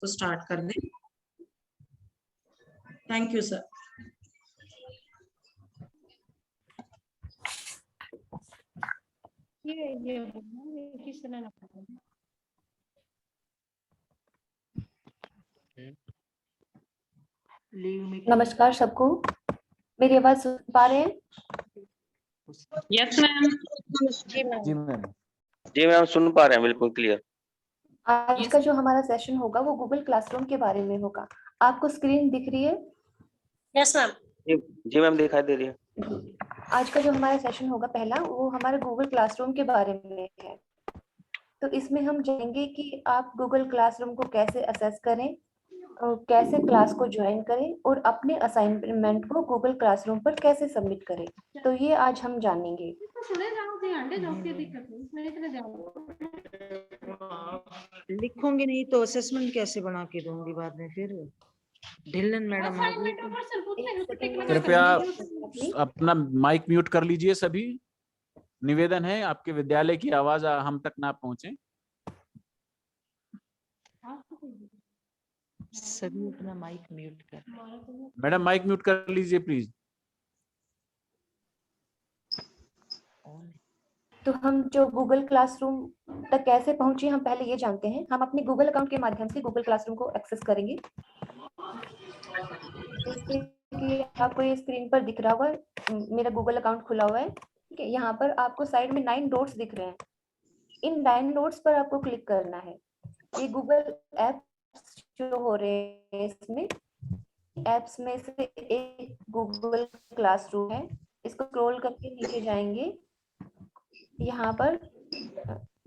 को स्टार्ट कर दें। Thank you sir. नमस्कार सबको, मेरी आवाज सुन पा रहे हैं? Yes ma'am. जी मैम, जी मैम सुन पा रहे हैं, बिल्कुल क्लियर। आज का जो हमारा सेशन होगा वो गूगल क्लासरूम के बारे में होगा। आपको स्क्रीन दिख रही है? Yes ma'am. जी मैम दिखाई दे रही है। आज का जो हमारा सेशन होगा पहला, वो हमारे गूगल क्लासरूम के बारे में है। तो इसमें हम जानेंगे कि आप गूगल क्लासरूम को कैसे असेस करें और कैसे क्लास को ज्वाइन करें और अपने असाइनमेंट को गूगल क्लासरूम पर कैसे सबमिट करें। तो ये आज हम जानेंगे। लिखोगे नहीं तो असेसमेंट कैसे बना के दूंगी बाद में? फिर ढिल्लन मैडम कृपया अपना माइक म्यूट कर लीजिए सभी। निवेदन है आपके विद्यालय की आवाज हम तक ना पहुंचे। सभी अपना माइक म्यूट कर। मैडम माइक म्यूट कर लीजिए प्लीज। तो हम जो गूगल क्लासरूम तक कैसे पहुंचे, हम पहले ये जानते हैं। हम अपने गूगल अकाउंट के माध्यम से गूगल क्लासरूम को एक्सेस करेंगे। जैसे कि आपको ये स्क्रीन पर दिख रहा होगा, मेरा गूगल अकाउंट खुला हुआ है। ठीक है, यहाँ पर आपको साइड में 9 डॉट्स दिख रहे हैं। इन 9 डॉट्स पर आपको क्लिक करना है। ये गूगल एप्स जो हो रहे हैं, इसमें एप्स में से एक गूगल क्लासरूम है। इसको स्क्रॉल करके नीचे जाएंगे। यहाँ पर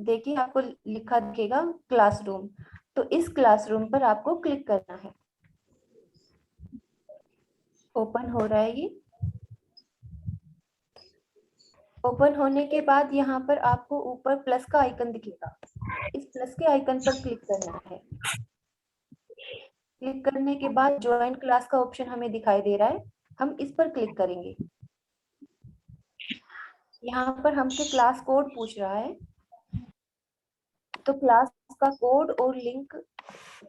देखिए आपको लिखा दिखेगा क्लासरूम। तो इस क्लासरूम पर आपको क्लिक करना है। ओपन हो रहा है ये। ओपन होने के बाद यहाँ पर आपको ऊपर प्लस का आइकन दिखेगा। इस प्लस के आइकन पर क्लिक करना है। क्लिक करने के बाद ज्वाइन क्लास का ऑप्शन हमें दिखाई दे रहा है, हम इस पर क्लिक करेंगे। यहाँ पर हमसे क्लास कोड पूछ रहा है, तो क्लास का कोड और लिंक,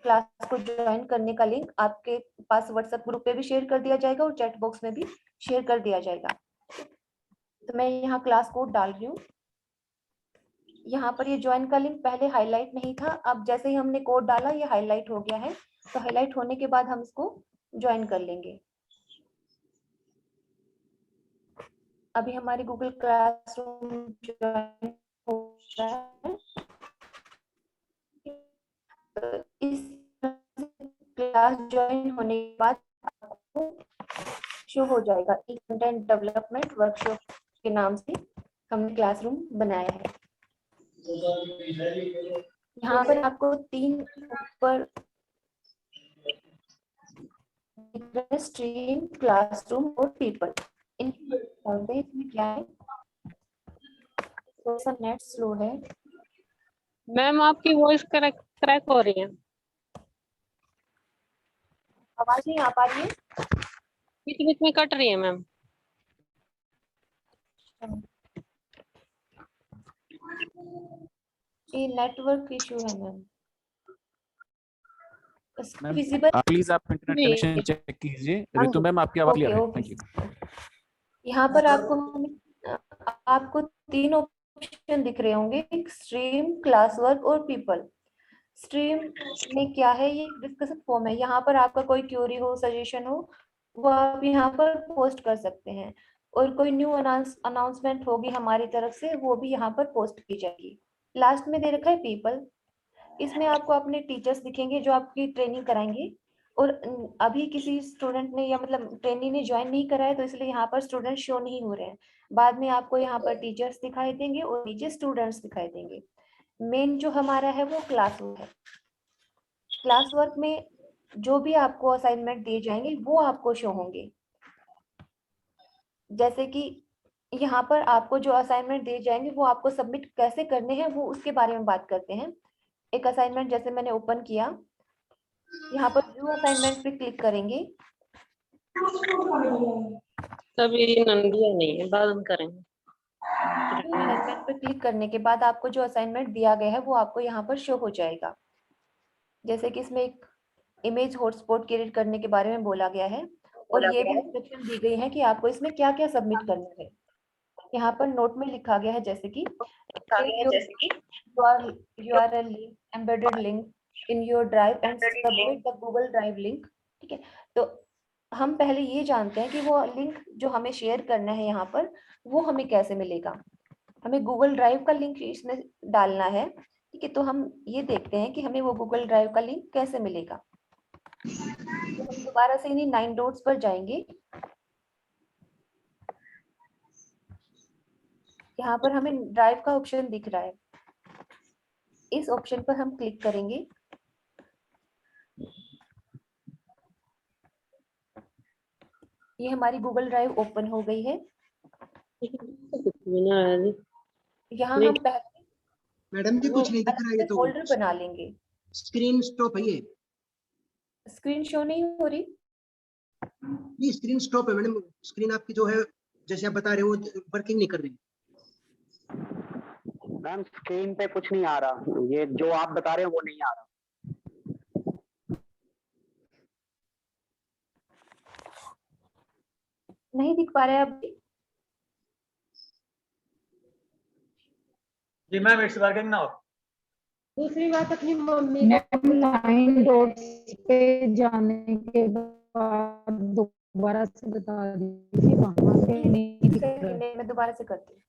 क्लास को ज्वाइन करने का लिंक आपके पास व्हाट्सएप ग्रुप पे भी शेयर कर दिया जाएगा और चैट बॉक्स में भी शेयर कर दिया जाएगा। तो मैं यहाँ क्लास कोड डाल रही हूँ। यहाँ पर ये ज्वाइन का लिंक पहले हाईलाइट नहीं था, अब जैसे ही हमने कोड डाला ये हाईलाइट हो गया है। तो हाईलाइट होने के बाद हम इसको ज्वाइन कर लेंगे। अभी हमारी गूगल क्लासरूम ज्वाइन हो रहा है। इस क्लास ज्वाइन होने के बाद आपको शो हो जाएगा कंटेंट डेवलपमेंट वर्कशॉप के नाम से हमने क्लासरूम बनाया है। यहाँ पर आपको 3 ऊपर स्ट्रीम, क्लासरूम और पीपल, इसमें क्या है, थोड़ा सा नेट स्लो है। मैम आपकी वॉइस क्रैक हो रही है, आवाज नहीं आ पा रही है, बीच बीच में कट रही है मैम। ये नेटवर्क इशू है मैम। मैम विजिबल प्लीज आप इंटरनेट जी। कनेक्शन चेक कीजिए। ऋतु मैम आपकी आवाज क्लियर है। Thank you. यहाँ पर आपको 3 ऑप्शन दिख रहे होंगे, स्ट्रीम, क्लास वर्क और पीपल। स्ट्रीम में क्या है, ये डिस्कशन फॉर्म है। यहाँ पर आपका कोई क्यूरी हो, सजेशन हो, वो आप यहाँ पर पोस्ट कर सकते हैं। और कोई न्यू अनाउंसमेंट होगी हमारी तरफ से, वो भी यहाँ पर पोस्ट की जाएगी। लास्ट में दे रखा है पीपल। इसमें आपको अपने टीचर्स दिखेंगे जो आपकी ट्रेनिंग कराएंगे। और अभी किसी स्टूडेंट ने या मतलब ट्रेनिंग ने ज्वाइन नहीं करा है, तो इसलिए यहाँ पर स्टूडेंट शो नहीं हो रहे हैं। बाद में आपको यहाँ पर टीचर्स दिखाई देंगे और नीचे स्टूडेंट्स दिखाई देंगे। मेन जो हमारा है वो क्लास वर्क है। क्लास वर्क में जो भी आपको असाइनमेंट दिए जाएंगे वो आपको शो होंगे। जैसे कि यहाँ पर आपको जो असाइनमेंट दिए जाएंगे वो आपको सबमिट कैसे करने हैं, वो उसके बारे में बात करते हैं। एक असाइनमेंट जैसे मैंने ओपन किया, यहाँ पर व्यू असाइनमेंट पे क्लिक करेंगे। तभी नंदिया नहीं है, बाद में करेंगे। असाइनमेंट पे क्लिक करने के बाद आपको जो असाइनमेंट दिया गया है वो आपको यहाँ पर शो हो जाएगा। जैसे कि इसमें एक इमेज हॉटस्पॉट क्रिएट करने के बारे में बोला गया है और ये भी इंस्ट्रक्शन दी गई है कि आपको इसमें क्या क्या सबमिट करना है। यहाँ पर नोट में लिखा गया है जैसे कि URL link, embedded link in your drive and submit the Google Drive link। ठीक है, तो हम पहले ये जानते हैं कि वो लिंक जो हमें शेयर करना है यहाँ पर वो हमें कैसे मिलेगा। हमें गूगल ड्राइव का लिंक इसमें डालना है। ठीक है, तो हम ये देखते हैं कि हमें वो गूगल ड्राइव का लिंक कैसे मिलेगा। तो हम दोबारा से इन्हीं 9 डॉट्स पर जाएंगे। यहाँ पर हमें ड्राइव का ऑप्शन दिख रहा है, इस ऑप्शन पर हम क्लिक करेंगे। ये हमारी गूगल ड्राइव ओपन हो गई है। यहाँ हम पहले मैडम जी कुछ नहीं दिख रहा है, ये तो फोल्डर बना लेंगे। स्क्रीन स्टॉप है, ये स्क्रीन शो नहीं हो रही। नहीं स्क्रीन स्टॉप है मैडम, स्क्रीन आपकी जो है जैसे आप बता रहे हो वर्किंग नहीं कर रही। मैम स्क्रीन पे कुछ नहीं आ रहा, ये जो आप बता रहे हो वो नहीं आ रहा। नहीं दिख पा रहा है अभी। जी मैम इट्स वर्किंग नाउ। दूसरी बात अपनी मम्मी 9 डॉट्स पे जाने के बाद दोबारा से बता दीजिए, वहां से नहीं दिख रहा है। मैं दोबारा से करती हूँ।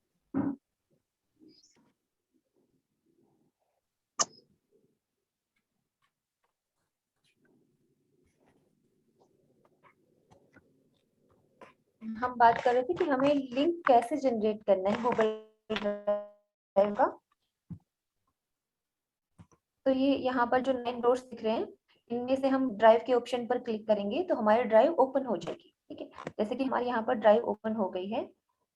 हम बात कर रहे थे कि हमें लिंक कैसे जनरेट करना है गूगल ड्राइव का। तो ये यहाँ पर जो 9 डॉट्स दिख रहे हैं इनमें से हम ड्राइव के ऑप्शन पर क्लिक करेंगे तो हमारी ड्राइव ओपन हो जाएगी। ठीक है, जैसे कि हमारे यहाँ पर ड्राइव ओपन हो गई है।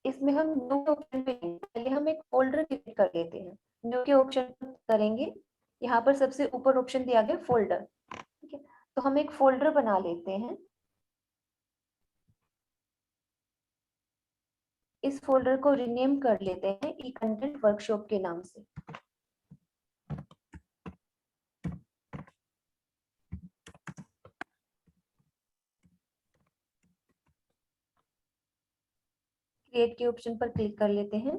इसमें हम न्यू के ऑप्शन पे पहले हम एक फोल्डर क्रिएट कर लेते हैं। न्यू के ऑप्शन पर करेंगे, यहाँ पर सबसे ऊपर ऑप्शन दिया गया फोल्डर। ठीक है, तो हम एक फोल्डर बना लेते हैं। इस फोल्डर को रीनेम कर लेते हैं ई कंटेंट वर्कशॉप के नाम से। क्रिएट के ऑप्शन पर क्लिक कर लेते हैं।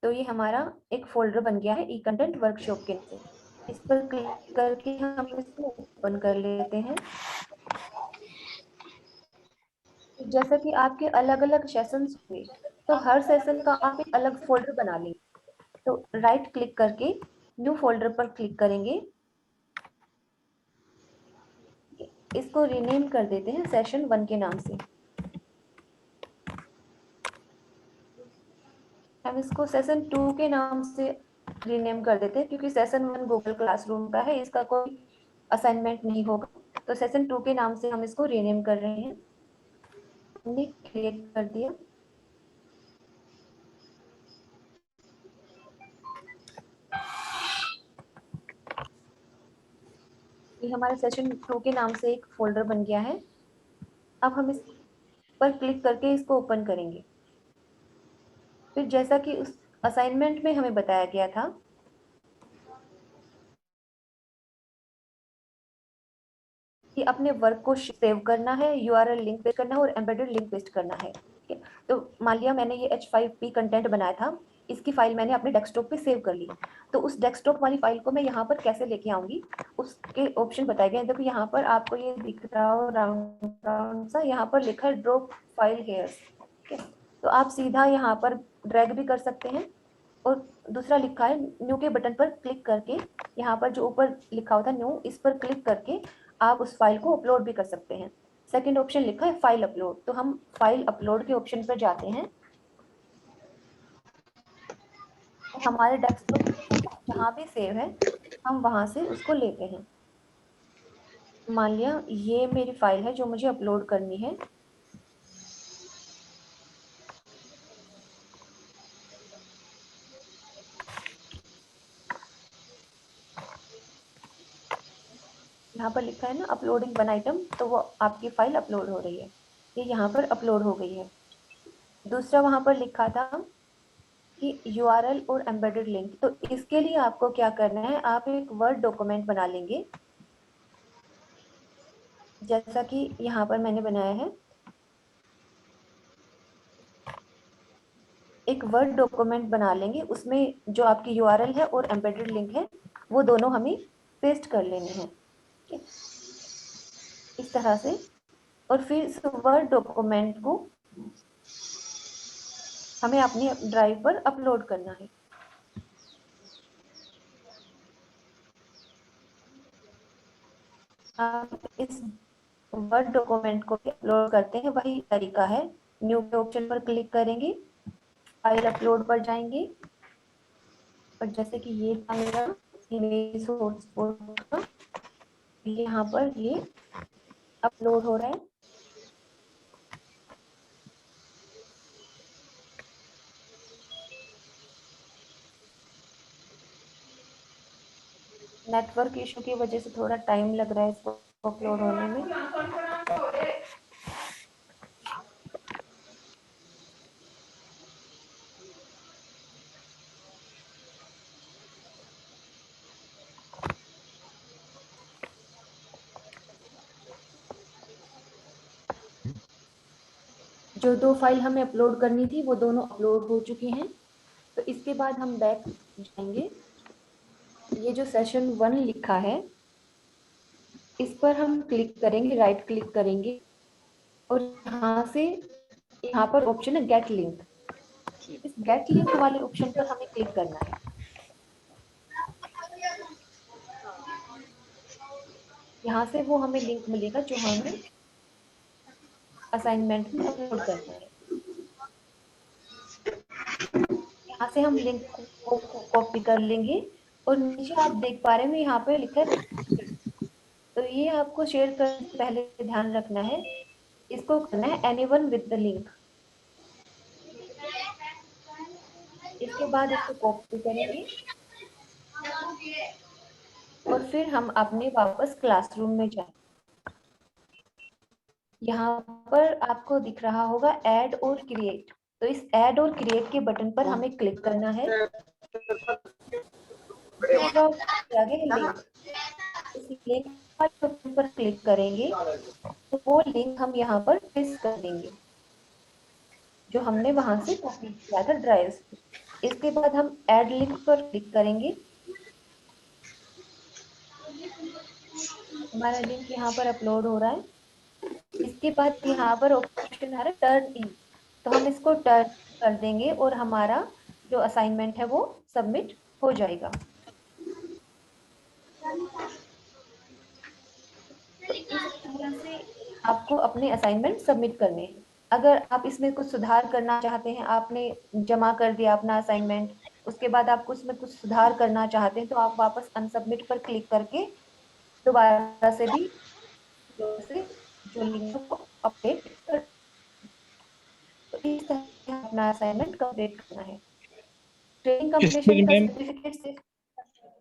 तो ये हमारा एक फोल्डर बन गया है ई कंटेंट वर्कशॉप के नाम से। इस पर क्लिक करके हम इसको ओपन कर लेते हैं। जैसा कि आपके अलग अलग सेशंस हुए तो हर सेशन का आप एक अलग फोल्डर बना लेंगे। तो राइट क्लिक करके न्यू फोल्डर पर क्लिक करेंगे। इसको रीनेम कर देते हैं सेशन 1 के नाम से। हम इसको सेशन 2 के नाम से रीनेम कर देते हैं क्योंकि सेशन 1 गूगल क्लासरूम का है, इसका कोई असाइनमेंट नहीं होगा। तो सेशन 2 के नाम से हम इसको रीनेम कर रहे हैं। हमने क्रिएट कर दिया। ये हमारे सेशन 2 के नाम से एक फोल्डर बन गया है। अब हम इस पर क्लिक करके इसको ओपन करेंगे। फिर जैसा कि उस असाइनमेंट में हमें बताया गया था कि अपने वर्क को सेव करना है, URL लिंक पेस्ट करना है और एम्बेडेड लिंक पेस्ट करना है। ठीक है, तो मान लिया मैंने ये H5P कंटेंट बनाया था, इसकी फाइल मैंने अपने डेस्कटॉप पे सेव कर ली। तो उस डेस्कटॉप वाली फाइल को मैं यहाँ पर कैसे लेके आऊंगी उसके ऑप्शन बताए गए। देखो यहाँ पर आपको ये दिख रहा हो राउंड सा, यहाँ पर लिखा है ड्रॉप फाइल हेयर। ठीक है, तो आप सीधा यहाँ पर ड्रैग भी कर सकते हैं और दूसरा लिखा है न्यू के बटन पर क्लिक करके यहाँ पर जो ऊपर लिखा होता है न्यू, इस पर क्लिक करके आप उस फाइल को अपलोड भी कर सकते हैं। सेकंड ऑप्शन लिखा है फाइल अपलोड, तो हम फाइल अपलोड के ऑप्शन पर जाते हैं। हमारे डेस्कटॉप जहाँ भी सेव है हम वहाँ से उसको लेते हैं। मान लिया ये मेरी फाइल है जो मुझे अपलोड करनी है। यहाँ पर लिखा है ना अपलोडिंग वन आइटम, तो वो आपकी फाइल अपलोड हो रही है। ये यहाँ पर अपलोड हो गई है। दूसरा वहाँ पर लिखा था कि URL और एम्बेडेड लिंक, तो इसके लिए आपको क्या करना है, आप एक वर्ड डॉक्यूमेंट बना लेंगे, जैसा कि यहाँ पर मैंने बनाया है। एक वर्ड डॉक्यूमेंट बना लेंगे, उसमें जो आपकी URL है और एम्बेडेड लिंक है वो दोनों हमें पेस्ट कर लेने हैं, ठीक है, इस तरह से। और फिर इस वर्ड डॉक्यूमेंट को हमें अपनी ड्राइव पर अपलोड करना है। आप इस वर्ड डॉक्यूमेंट को अपलोड करते हैं, वही तरीका है। न्यू के ऑप्शन पर क्लिक करेंगे, फाइल अपलोड पर जाएंगे, और जैसे कि ये था मेरा इमेज सोर्स कोड का, यहाँ पर ये अपलोड हो रहा है। नेटवर्क इशू की वजह से थोड़ा टाइम लग रहा है इसको अपलोड होने में। जो 2 फाइल हमें अपलोड करनी थी वो दोनों अपलोड हो चुकी हैं। तो इसके बाद हम बैक जाएंगे। ये जो सेशन 1 लिखा है इस पर हम क्लिक करेंगे, राइट क्लिक करेंगे, और यहाँ पर ऑप्शन है गेट लिंक। इस गेट लिंक वाले ऑप्शन पर हमें क्लिक करना है। यहाँ से वो हमें लिंक मिलेगा जो हमें असाइनमेंट में अपलोड करना है। यहाँ से हम लिंक को कॉपी कर लेंगे, और नीचे आप देख पा रहे हैं यहाँ पे लिखा है, तो ये आपको शेयर करने से पहले ध्यान रखना है, इसको करना है एनीवन विद द लिंक। इसके बाद इसको कॉपी करेंगे और फिर हम अपने वापस क्लासरूम में जाएं। यहाँ पर आपको दिख रहा होगा ऐड और क्रिएट, तो इस ऐड और क्रिएट के बटन पर हमें क्लिक करना है। आगे लिंक, इस लिंक पर क्लिक करेंगे तो वो लिंक हम यहाँ पर पेस्ट कर देंगे जो हमने वहां से कॉपी किया था ड्राइव से। इसके बाद हम ऐड लिंक पर क्लिक करेंगे, हमारा लिंक यहाँ पर अपलोड हो रहा है। इसके बाद यहाँ पर ऑप्शन आ रहा है टर्न इन, तो हम इसको टर्न कर देंगे और हमारा जो असाइनमेंट है वो सबमिट हो जाएगा। तो इस तरह से आपको अपने असाइनमेंट सबमिट करने हैं। अगर आप इसमें कुछ सुधार करना चाहते हैं, आपने जमा कर दिया अपना असाइनमेंट, उसके बाद आपको उसमें कुछ सुधार करना चाहते हैं, तो आप वापस अनसबमिट पर क्लिक करके दोबारा से भी जो लिंक को अपडेट कर, तो इस तरह अपना असाइनमेंट कंप्लीट करना है। ट्रेनिंग कंप्लीशन का सर्टिफिकेट से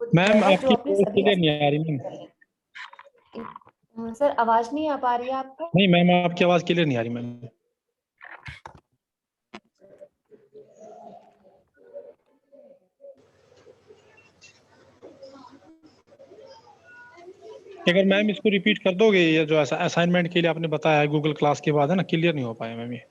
मैम जो आपकी अपने आवाज सभी क्लियर नहीं आ रही मैम। सर आवाज नहीं आ पा रही है आपको? नहीं मैम आपकी आवाज क्लियर नहीं आ रही मैम। अगर मैम इसको रिपीट कर दोगे, ये जो असाइनमेंट के लिए आपने बताया है गूगल क्लास के बाद, है ना, क्लियर नहीं हो पाया मैम ये।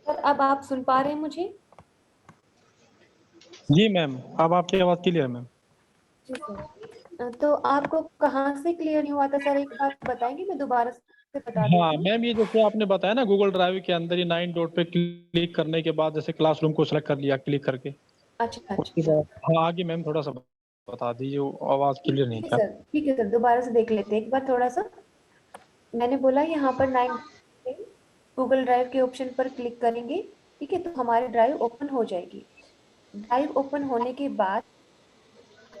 सर अब आप सुन पा रहे हैं मुझे? जी मैम अब आपकी आवाज क्लियर मैम। जी सर, तो आपको कहाँ से क्लियर नहीं हुआ था सर, एक बार बताएंगे, मैं दोबारा से बता देती हाँ हूँ। मैम ये जो आपने बताया ना गूगल ड्राइव के अंदर ही 9 डॉट पे क्लिक करने के बाद जैसे क्लासरूम को सेलेक्ट कर लिया क्लिक करके, अच्छा उसके अच्छा, बाद हाँ आगे मैम थोड़ा सा बता दीजिए, वो आवाज क्लियर नहीं ठीक था। है सर, ठीक है सर, दोबारा से देख लेते हैं एक बार थोड़ा सा। मैंने बोला यहाँ पर 9 गूगल ड्राइव के ऑप्शन पर क्लिक करेंगे, ठीक है, तो हमारी ड्राइव ओपन हो जाएगी। ड्राइव ओपन होने के बाद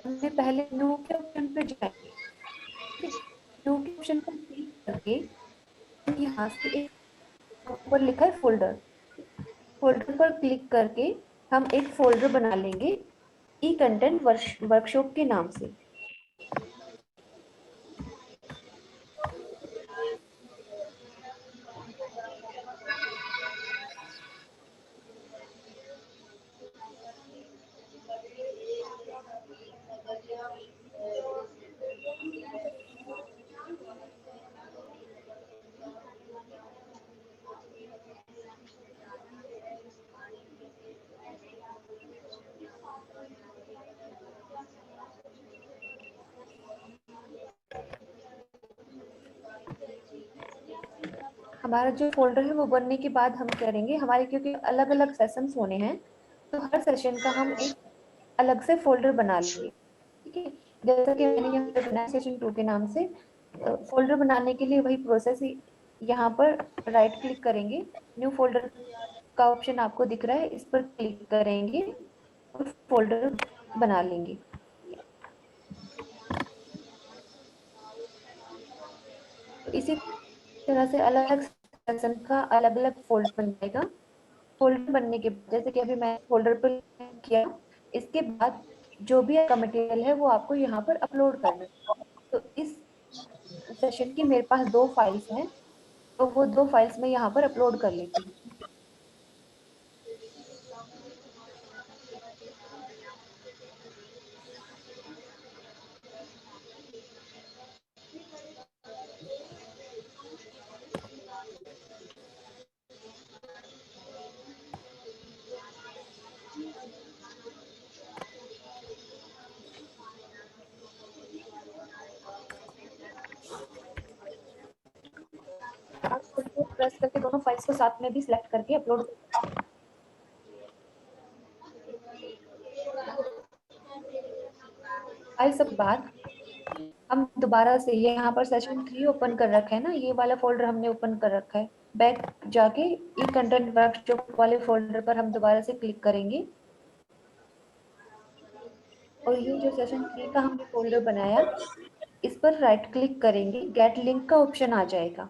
हमें पहले न्यू के ऑप्शन पर जाएंगे, ठीक है। न्यू के ऑप्शन पर क्लिक करके यहाँ से एक ऊपर लिखा है फोल्डर, फोल्डर पर क्लिक करके हम एक फोल्डर बना लेंगे ई कंटेंट वर्कशॉप के नाम से। हमारा जो फोल्डर है वो बनने के बाद हम करेंगे, हमारे क्योंकि अलग अलग सेशंस होने हैं तो हर सेशन का हम एक अलग से फोल्डर बना लेंगे, ठीक है। जैसा कि मैंने यहाँ पे बनाया सेशन 2 के नाम से। फोल्डर बनाने के लिए वही प्रोसेस ही, यहाँ पर राइट क्लिक करेंगे, न्यू फोल्डर का ऑप्शन आपको दिख रहा है, इस पर क्लिक करेंगे और फोल्डर बना लेंगे। इसी तरह से अलग अलग सेशन का अलग अलग फोल्डर बन जाएगा। फोल्डर बनने के बाद जैसे कि अभी मैं फोल्डर पर किया, इसके बाद जो भी आपका मटेरियल है वो आपको यहाँ पर अपलोड करना है। तो इस सेशन की मेरे पास 2 फाइल्स हैं, तो वो 2 फाइल्स मैं यहाँ पर अपलोड कर लेती हूँ। आप प्रेस करके दोनों फाइल्स को साथ में भी सिलेक्ट करके अपलोड। फाइल सब बाद हम दोबारा से यहाँ पर सेशन 3 ओपन कर रखा है ना, ये वाला फोल्डर हमने ओपन कर रखा है। बैक जाके ई कंटेंट वर्कशॉप वाले फोल्डर पर हम दोबारा से क्लिक करेंगे और ये जो सेशन 3 का हमने फोल्डर बनाया इस पर राइट क्लिक करेंगे, गेट लिंक का ऑप्शन आ जाएगा।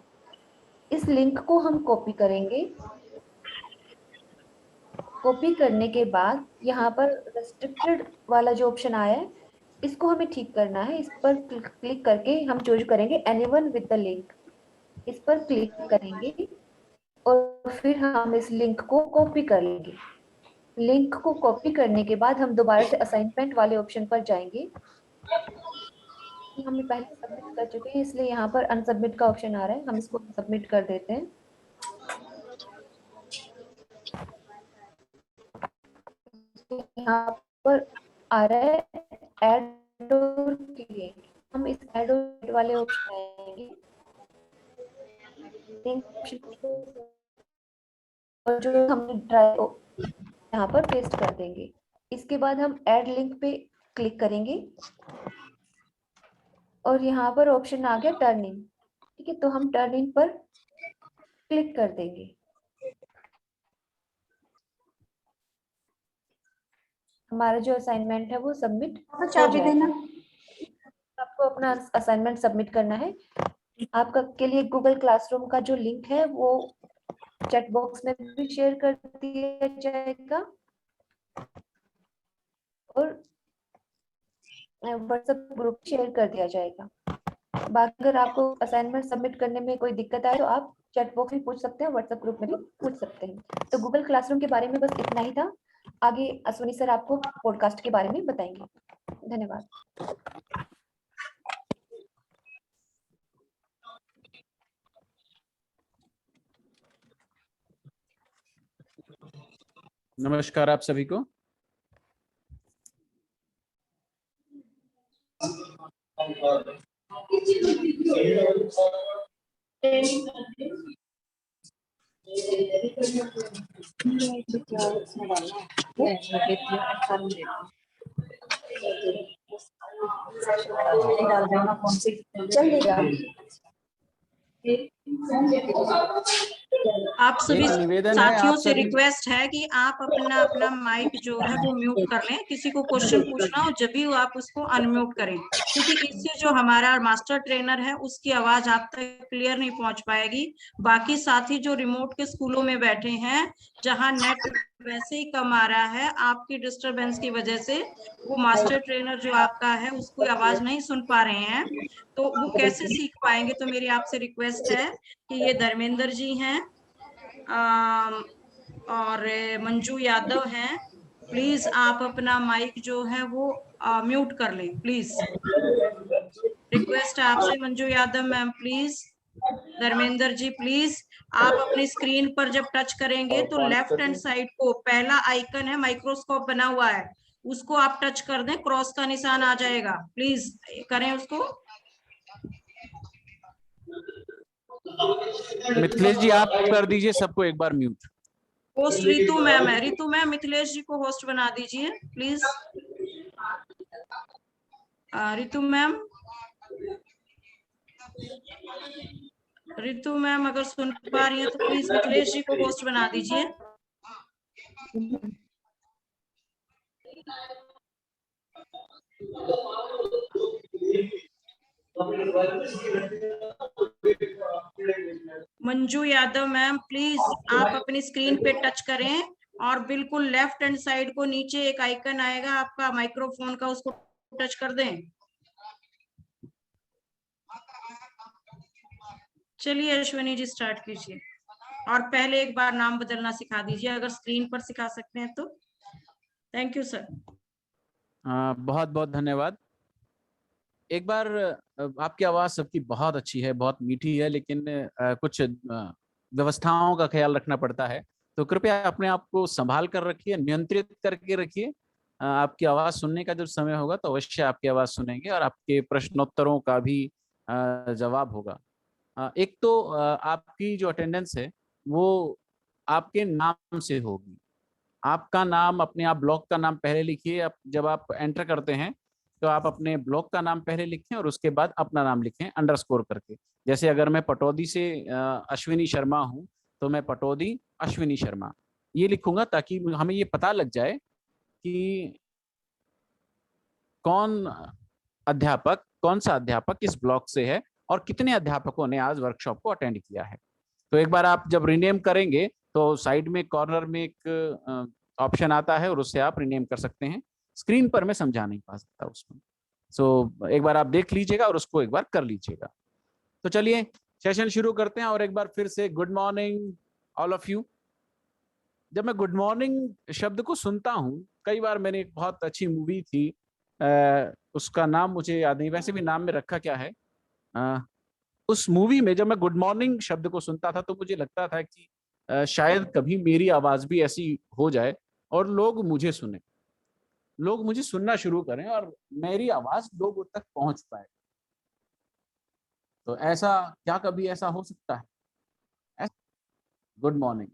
इस लिंक को हम कॉपी करेंगे। कॉपी करने के बाद यहाँ पर रेस्ट्रिक्टेड वाला जो ऑप्शन आया है इसको हमें ठीक करना है। इस पर क्लिक करके हम चूज करेंगे एनीवन विद द लिंक, इस पर क्लिक करेंगे और फिर हम इस लिंक को कॉपी कर लेंगे। लिंक को कॉपी करने के बाद हम दोबारा से असाइनमेंट वाले ऑप्शन पर जाएंगे। हमने पहले सबमिट कर चुके हैं इसलिए यहाँ पर अनसबमिट का ऑप्शन आ रहा है, हम इसको सबमिट कर देते हैं। यहाँ पर आ रहा है ऐड और क्रिएट, हम इस ऐड और वाले ऑप्शन आएंगे और जो हमने ड्राइव यहाँ पर पेस्ट कर देंगे। इसके बाद हम ऐड लिंक पे क्लिक करेंगे और यहाँ पर ऑप्शन आ गया टर्न इन, ठीक है, तो हम टर्न इन पर क्लिक कर देंगे। हमारा जो असाइनमेंट है वो सबमिट हो जाएगा। आपको अपना असाइनमेंट सबमिट करना है। आपका के लिए गूगल क्लासरूम का जो लिंक है वो चैट बॉक्स में भी शेयर कर दिया जाएगा और व्हाट्सएप ग्रुप शेयर कर दिया जाएगा। बाकी अगर आपको असाइनमेंट सबमिट करने में कोई दिक्कत आए तो आप चैट बॉक्स में पूछ सकते हैं, व्हाट्सएप ग्रुप में भी पूछ सकते हैं। तो गूगल क्लासरूम के बारे में बस इतना ही था। आगे अश्विनी सर आपको पॉडकास्ट के बारे में बताएंगे। धन्यवाद। नमस्कार आप सभी को। चल देगा। आप सभी एक निवेदन है, साथियों आप से सभी रिक्वेस्ट है कि आप अपना अपना माइक जो है वो म्यूट कर लें। किसी को क्वेश्चन पूछना हो जब भी आप उसको अनम्यूट करें, क्योंकि इससे जो हमारा मास्टर ट्रेनर है उसकी आवाज आप तक क्लियर नहीं पहुंच पाएगी। बाकी साथी जो रिमोट के स्कूलों में बैठे हैं, जहां नेट वैसे ही कम आ रहा है, आपकी डिस्टरबेंस की वजह से वो मास्टर ट्रेनर जो आपका है उसको आवाज नहीं सुन पा रहे हैं, तो वो कैसे सीख पाएंगे। तो मेरी आपसे रिक्वेस्ट है कि ये धर्मेंद्र जी हैं और मंजू यादव हैं, प्लीज आप अपना माइक जो है वो म्यूट कर लें प्लीज। रिक्वेस्ट है आपसे Manju Yadav ma'am please. Dharmendra ji please, आप अपनी स्क्रीन पर जब टच करेंगे तो लेफ्ट हैंड साइड को पहला आइकन है, माइक्रोस्कोप बना हुआ है, उसको आप टच कर दें, क्रॉस का निशान आ जाएगा, प्लीज करें उसको। मिथिलेश जी आप कर दीजिए सबको एक बार म्यूट। होस्ट रितु मैम है, रितु मैम मिथिलेश जी को होस्ट बना दीजिए please. Ritu ma'am, Ritu ma'am अगर सुन पा रही हैं तो प्लीज मिथिलेश जी को होस्ट बना दीजिए। मंजू यादव मैम प्लीज आप अपनी स्क्रीन पे टच करें और बिल्कुल लेफ्ट हैंड साइड को नीचे एक आइकन आएगा आपका माइक्रोफोन का, उसको टच कर दें। चलिए अश्विनी जी स्टार्ट कीजिए, और पहले एक बार नाम बदलना सिखा दीजिए अगर स्क्रीन पर सिखा सकते हैं तो। Thank you sir. बहुत बहुत धन्यवाद। एक बार आपकी आवाज़ सबकी बहुत अच्छी है, बहुत मीठी है, लेकिन कुछ व्यवस्थाओं का ख्याल रखना पड़ता है, तो कृपया अपने आप को संभाल कर रखिए, नियंत्रित करके रखिए। आपकी आवाज़ सुनने का जब समय होगा तो अवश्य आपकी आवाज़ सुनेंगे और आपके प्रश्नोत्तरों का भी जवाब होगा। एक तो आपकी जो अटेंडेंस है वो आपके नाम से होगी। आपका नाम अपने आप ब्लॉक का नाम पहले लिखिए। आप जब आप एंटर करते हैं तो आप अपने ब्लॉक का नाम पहले लिखें और उसके बाद अपना नाम लिखें अंडरस्कोर करके। जैसे अगर मैं पटौदी से अश्विनी शर्मा हूं तो मैं पटौदी अश्विनी शर्मा ये लिखूंगा, ताकि हमें ये पता लग जाए कि कौन सा अध्यापक किस ब्लॉक से है और कितने अध्यापकों ने आज वर्कशॉप को अटेंड किया है। तो एक बार आप जब रिनेम करेंगे तो साइड में कॉर्नर में एक ऑप्शन आता है और उससे आप रिनेम कर सकते हैं। स्क्रीन पर मैं समझा नहीं पा सकता उसमें, सो एक बार आप देख लीजिएगा और उसको एक बार कर लीजिएगा। तो चलिए सेशन शुरू करते हैं। और एक बार फिर से good morning all of you. जब मैं गुड मॉर्निंग शब्द को सुनता हूँ, कई बार मैंने एक बहुत अच्छी मूवी थी, उसका नाम मुझे याद नहीं, वैसे भी नाम में रखा क्या है, उस मूवी में जब मैं गुड मॉर्निंग शब्द को सुनता था तो मुझे लगता था कि शायद कभी मेरी आवाज भी ऐसी हो जाए और लोग मुझे सुने, लोग मुझे सुनना शुरू करें और मेरी आवाज लोगों तक पहुंच पाए। तो ऐसा क्या कभी ऐसा हो सकता है? गुड मॉर्निंग,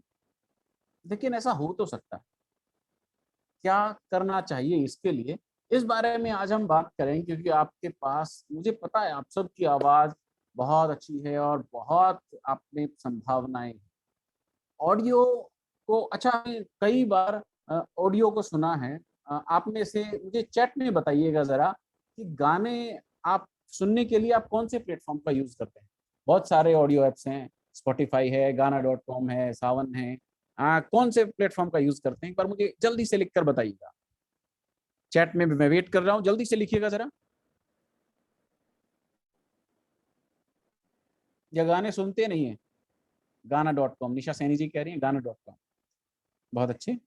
लेकिन ऐसा हो तो सकता है। क्या करना चाहिए इसके लिए, इस बारे में आज हम बात करें, क्योंकि आपके पास मुझे पता है आप सबकी आवाज बहुत अच्छी है और बहुत आप में संभावनाएं हैं। ऑडियो को अच्छा, कई बार ऑडियो को सुना है। आप में से मुझे चैट में बताइएगा जरा कि गाने आप सुनने के लिए आप कौन से प्लेटफॉर्म का यूज करते हैं। बहुत सारे ऑडियो एप्स हैं, स्पॉटिफाई है, गाना.com है, सावन है, कौन से प्लेटफॉर्म का यूज करते हैं एक बार मुझे जल्दी से लिखकर बताइएगा। चैट में भी मैं वेट कर रहा हूं, जल्दी से लिखिएगा जरा। या गाने सुनते नहीं है? गाना.com, निशा सैनी जी कह रही हैं गाना.com, बहुत अच्छे।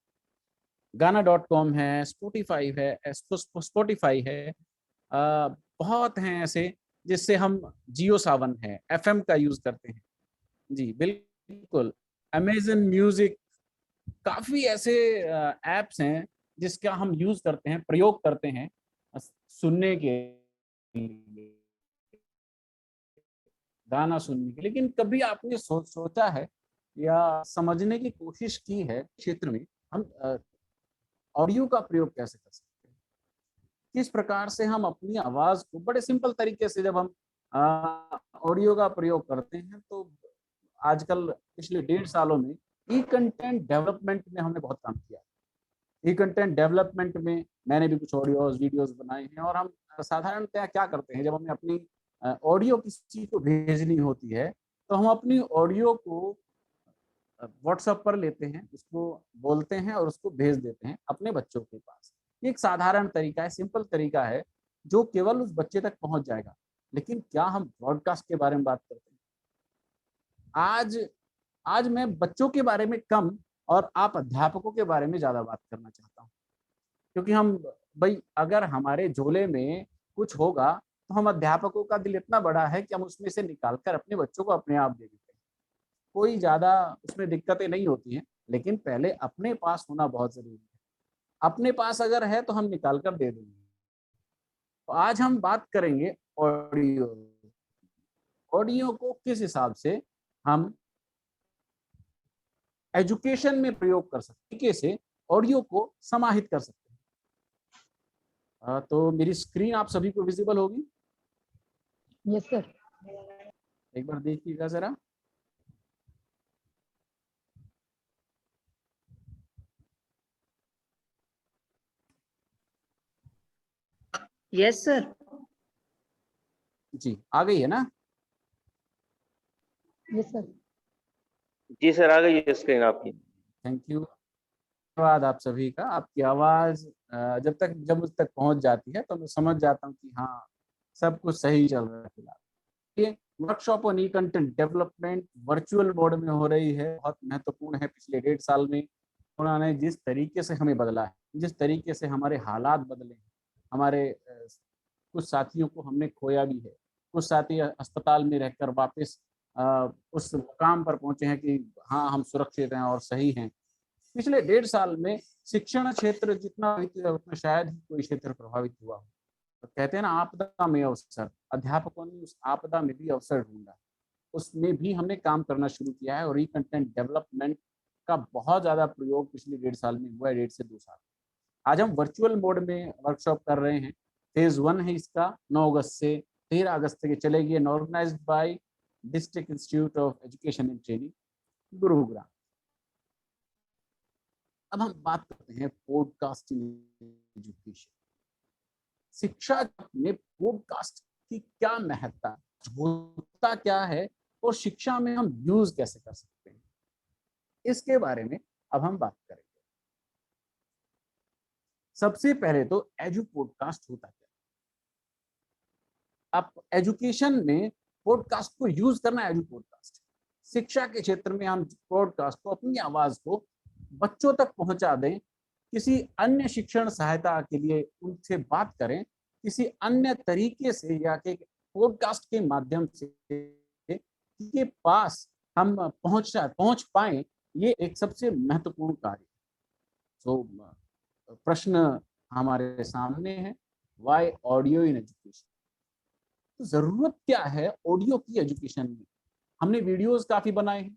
गाना.com है, स्पॉटिफाई है, बहुत हैं ऐसे, जिससे हम जियो सावन है, FM का यूज करते हैं जी बिल्कुल, अमेजन म्यूजिक, काफी ऐसे एप्स हैं जिसका हम यूज करते हैं, प्रयोग करते हैं सुनने के लिए, गाना सुनने के। लेकिन कभी आपने सोचा है या समझने की कोशिश की है क्षेत्र में हम ऑडियो का प्रयोग कैसे कर सकते हैं, किस प्रकार से हम अपनी आवाज को बड़े सिंपल तरीके से, जब हम ऑडियो का प्रयोग करते हैं तो आजकल पिछले 1.5 सालों में ई कंटेंट डेवलपमेंट में हमने बहुत काम किया। ई कंटेंट डेवलपमेंट में मैंने भी कुछ ऑडियोज वीडियोस बनाए हैं, और हम साधारणतः क्या करते हैं, जब हमें अपनी ऑडियो किसी को भेजनी होती है तो हम अपनी ऑडियो को व्हाट्सएप पर लेते हैं, उसको बोलते हैं और उसको भेज देते हैं अपने बच्चों के पास। ये एक साधारण तरीका है, सिंपल तरीका है, जो केवल उस बच्चे तक पहुंच जाएगा। लेकिन क्या हम ब्रॉडकास्ट के बारे में बात करते हैं? आज मैं बच्चों के बारे में कम और आप अध्यापकों के बारे में ज्यादा बात करना चाहता हूँ, क्योंकि हम भाई अगर हमारे झोले में कुछ होगा तो हम अध्यापकों का दिल इतना बड़ा है कि हम उसमें से निकालकर अपने बच्चों को अपने आप दे देते हैं। कोई ज्यादा उसमें दिक्कतें नहीं होती हैं, लेकिन पहले अपने पास होना बहुत जरूरी है। अपने पास अगर है तो हम निकाल कर दे देंगे। तो आज हम बात करेंगे ऑडियो को किस हिसाब से हम एजुकेशन में प्रयोग कर सकते हैं, से ऑडियो को समाहित कर सकते हैं। तो मेरी स्क्रीन आप सभी को विजिबल होगी? Yes sir. एक बार देखिएगा जरा। Yes sir. जी आ गई है ना? Yes sir. जी सर, आ गई है स्क्रीन आपकी। थैंक यू, धन्यवाद आप सभी का। आपकी आवाज जब मुझ तक पहुंच जाती है तो मैं समझ जाता हूँ कि हाँ सब कुछ सही चल रहा है। फिलहाल ये workshop on E content development virtual mode में हो रही है, बहुत महत्वपूर्ण है। पिछले 1.5 साल में उन्होंने जिस तरीके से हमें बदला है, जिस तरीके से हमारे हालात बदले हैं, हमारे कुछ साथियों को हमने खोया भी है, कुछ साथी अस्पताल में रहकर वापस उस मुकाम पर पहुंचे हैं कि हाँ हम सुरक्षित हैं और सही हैं। पिछले 1.5 साल में शिक्षण क्षेत्र जितना उतना शायद ही कोई क्षेत्र प्रभावित हुआ हो। तो कहते हैं ना, आपदा में अवसर। अध्यापकों ने उस आपदा में भी अवसर ढूंढा, उसमें भी हमने काम करना शुरू किया है, और ई कंटेंट डेवलपमेंट का बहुत ज्यादा प्रयोग पिछले 1.5 साल में हुआ है, 1.5 से 2 साल। आज हम वर्चुअल मोड में वर्कशॉप कर रहे हैं। फेज 1 है इसका, 9 अगस्त से 13 अगस्त तक चलेगी, and organized by district institute of education and training, Gurugram. अब हम बात करते हैं पॉडकास्टिंग एजुकेशन। शिक्षा में पॉडकास्ट की क्या महत्ता होता क्या है, और शिक्षा में हम यूज कैसे कर सकते हैं, इसके बारे में अब हम बात करेंगे। सबसे पहले तो एजू पॉडकास्ट होता क्या? अब एजुकेशन में पॉडकास्ट को यूज करना, एजू पॉडकास्ट शिक्षा के क्षेत्र में हम पॉडकास्ट को, अपनी आवाज को बच्चों तक पहुंचा दें, किसी अन्य शिक्षण सहायता के लिए उनसे बात करें, किसी अन्य तरीके से या के पॉडकास्ट के माध्यम से के पास हम पहुंच पाए, ये एक सबसे महत्वपूर्ण कार्य है। तो प्रश्न हमारे सामने है, व्हाई ऑडियो इन एजुकेशन? तो जरूरत क्या है ऑडियो की एजुकेशन में? हमने वीडियोस काफी बनाए हैं,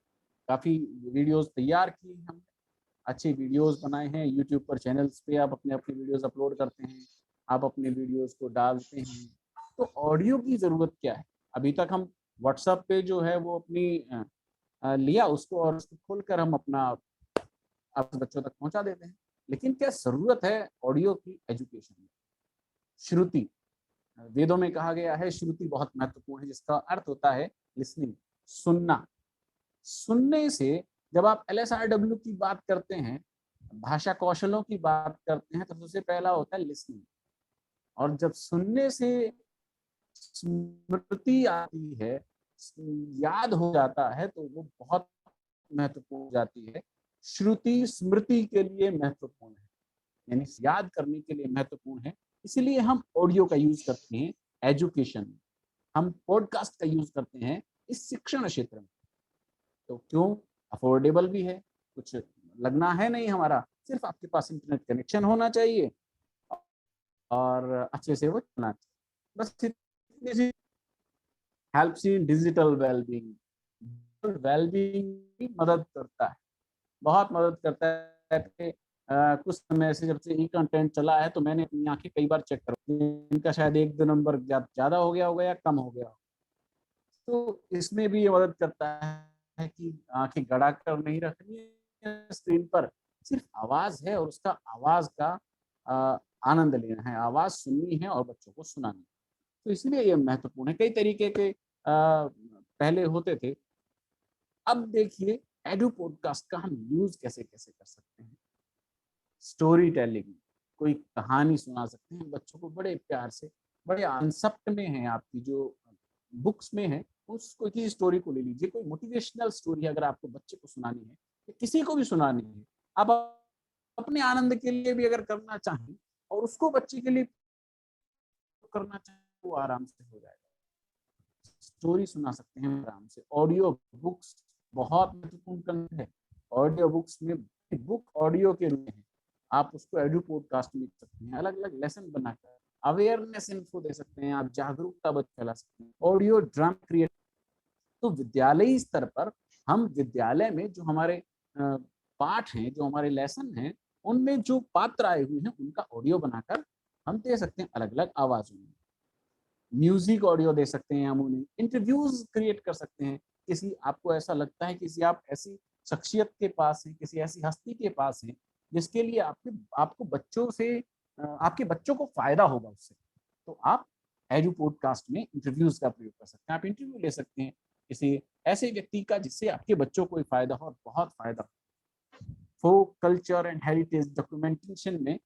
काफी वीडियोस तैयार किए हैं, हमने अच्छे वीडियोस बनाए हैं। यूट्यूब पर चैनल्स पे आप अपने वीडियोस अपलोड करते हैं, आप अपने वीडियोस को डालते हैं। तो ऑडियो की जरूरत क्या है? अभी तक हम व्हाट्सएप पे जो है वो अपनी लिया उसको, और उसको खोलकर हम अपना आप बच्चों तक पहुंचा देते हैं। लेकिन क्या जरूरत है ऑडियो की एजुकेशन में? श्रुति, वेदों में कहा गया है श्रुति बहुत महत्वपूर्ण है, जिसका अर्थ होता है लिसनिंग, सुनना। सुनने से जब आप LSRW की बात करते हैं, भाषा कौशलों की बात करते हैं, तो सबसे पहला होता है लिसनिंग। और जब सुनने से स्मृति आती है, याद हो जाता है, तो वो बहुत महत्वपूर्ण हो जाती है। श्रुति स्मृति के लिए महत्वपूर्ण है, यानी याद करने के लिए महत्वपूर्ण है। इसीलिए हम ऑडियो का यूज करते हैं एजुकेशन में, हम पॉडकास्ट का यूज करते हैं इस शिक्षण क्षेत्र में। तो क्यों? अफोर्डेबल भी है, कुछ लगना है नहीं हमारा, सिर्फ आपके पास इंटरनेट कनेक्शन होना चाहिए और अच्छे से वो चलना चाहिए, बस इतनी सी। Helps in digital wellbeing, wellbeing की मदद करता है, बहुत मदद करता है। कुछ समय से जब से ई कंटेंट चला है, तो मैंने अपनी आंखें कई बार चेक कर, इनका शायद 1-2 नंबर ज्यादा हो गया होगा या कम हो गया, तो इसमें भी ये मदद करता है कि आंखें गड़ा कर नहीं रखनी है स्क्रीन पर, सिर्फ आवाज है और उसका आवाज का आनंद लेना है, आवाज सुननी है और बच्चों को सुनानी है। तो इसलिए ये महत्वपूर्ण है। कई तरीके के पहले होते थे, अब देखिए एडू पॉडकास्ट का हम यूज कैसे कैसे कर सकते हैं। स्टोरी टेलिंग, कोई कहानी सुना सकते हैं बच्चों को बड़े प्यार से, बड़े कंसेप्ट में है आपकी जो बुक्स में है, उसको की स्टोरी को ले लीजिए। कोई मोटिवेशनल स्टोरी अगर आपको बच्चे को सुनानी है, तो किसी को भी सुनानी है, आप अपने आनंद के लिए भी अगर करना चाहें और उसको बच्चे के लिए करना चाहें, वो आराम से हो जाएगा। स्टोरी सुना सकते हैं आराम से। ऑडियो बुक्स बहुत महत्वपूर्ण कंटेंट है। ऑडियो बुक्स में बुक ऑडियो के रूप में है, आप उसको एडू पॉडकास्ट में लिख सकते हैं, अलग अलग लेसन बनाकर अवेयरनेस इन्फो दे सकते हैं, आप जागरूकता फैला सकते हैं। ऑडियो ड्रामा क्रिएट, तो विद्यालयी स्तर पर हम विद्यालय में जो हमारे पाठ हैं, जो हमारे लेसन हैं, उनमें जो पात्र आए हुए हैं उनका ऑडियो बनाकर हम दे सकते हैं अलग अलग आवाजों में। म्यूजिक ऑडियो दे सकते हैं हम उन्हें। इंटरव्यूज क्रिएट कर सकते हैं। किसी आपको ऐसा लगता है किसी आप ऐसी शख्सियत के पास हैं, किसी ऐसी हस्ती के पास हैं जिसके लिए आपको बच्चों से आपके बच्चों को फायदा होगा उससे, तो आप एडू पॉडकास्ट में इंटरव्यूज का प्रयोग कर सकते हैं। आप इंटरव्यू ले सकते हैं किसी ऐसे व्यक्ति का जिससे आपके बच्चों को फायदा हो और बहुत फायदा हो। Folk culture and heritage documentation में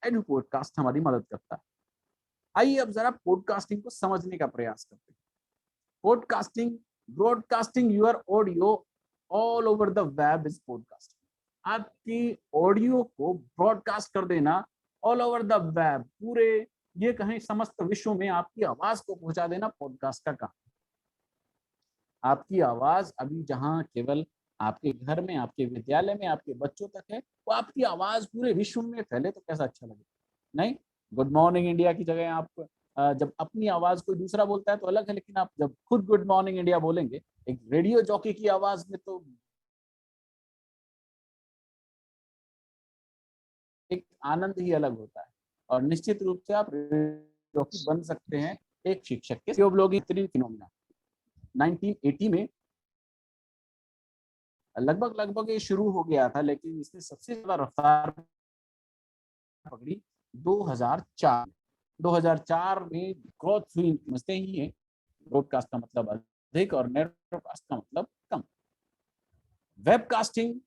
एडू पॉडकास्ट हमारी मदद करता है। आइए अब जरा पॉडकास्टिंग को समझने का प्रयास करते हैं। Podcasting, broadcasting your audio all over the web is podcasting. आपकी ऑडियो को ब्रॉडकास्ट कर देना ऑल ओवर द वेब, पूरे ये कहें समस्त विश्व में आपकी आवाज को पहुंचा देना पॉडकास्ट का काम। आपकी आवाज अभी जहां केवल आपके घर में, आपके विद्यालय में, आपके बच्चों तक है, वो आपकी आवाज पूरे विश्व में फैले तो कैसा अच्छा लगे। नहीं, गुड मॉर्निंग इंडिया की जगह आप जब अपनी आवाज कोई दूसरा बोलता है तो अलग है, लेकिन आप जब खुद गुड मॉर्निंग इंडिया बोलेंगे एक रेडियो जॉकी की आवाज में, तो एक आनंद ही अलग होता है। और निश्चित रूप से आप जॉकी बन सकते हैं एक शिक्षक के। फिनोमिना 1980 में लगभग ये शुरू हो गया था, लेकिन इसने सबसे ज्यादा रफ्तार पकड़ी 2004 में ग्रोथ हुई। समझते ही है, ब्रॉडकास्ट का मतलब अधिक और नेटकास्ट का मतलब कम। वेबकास्टिंग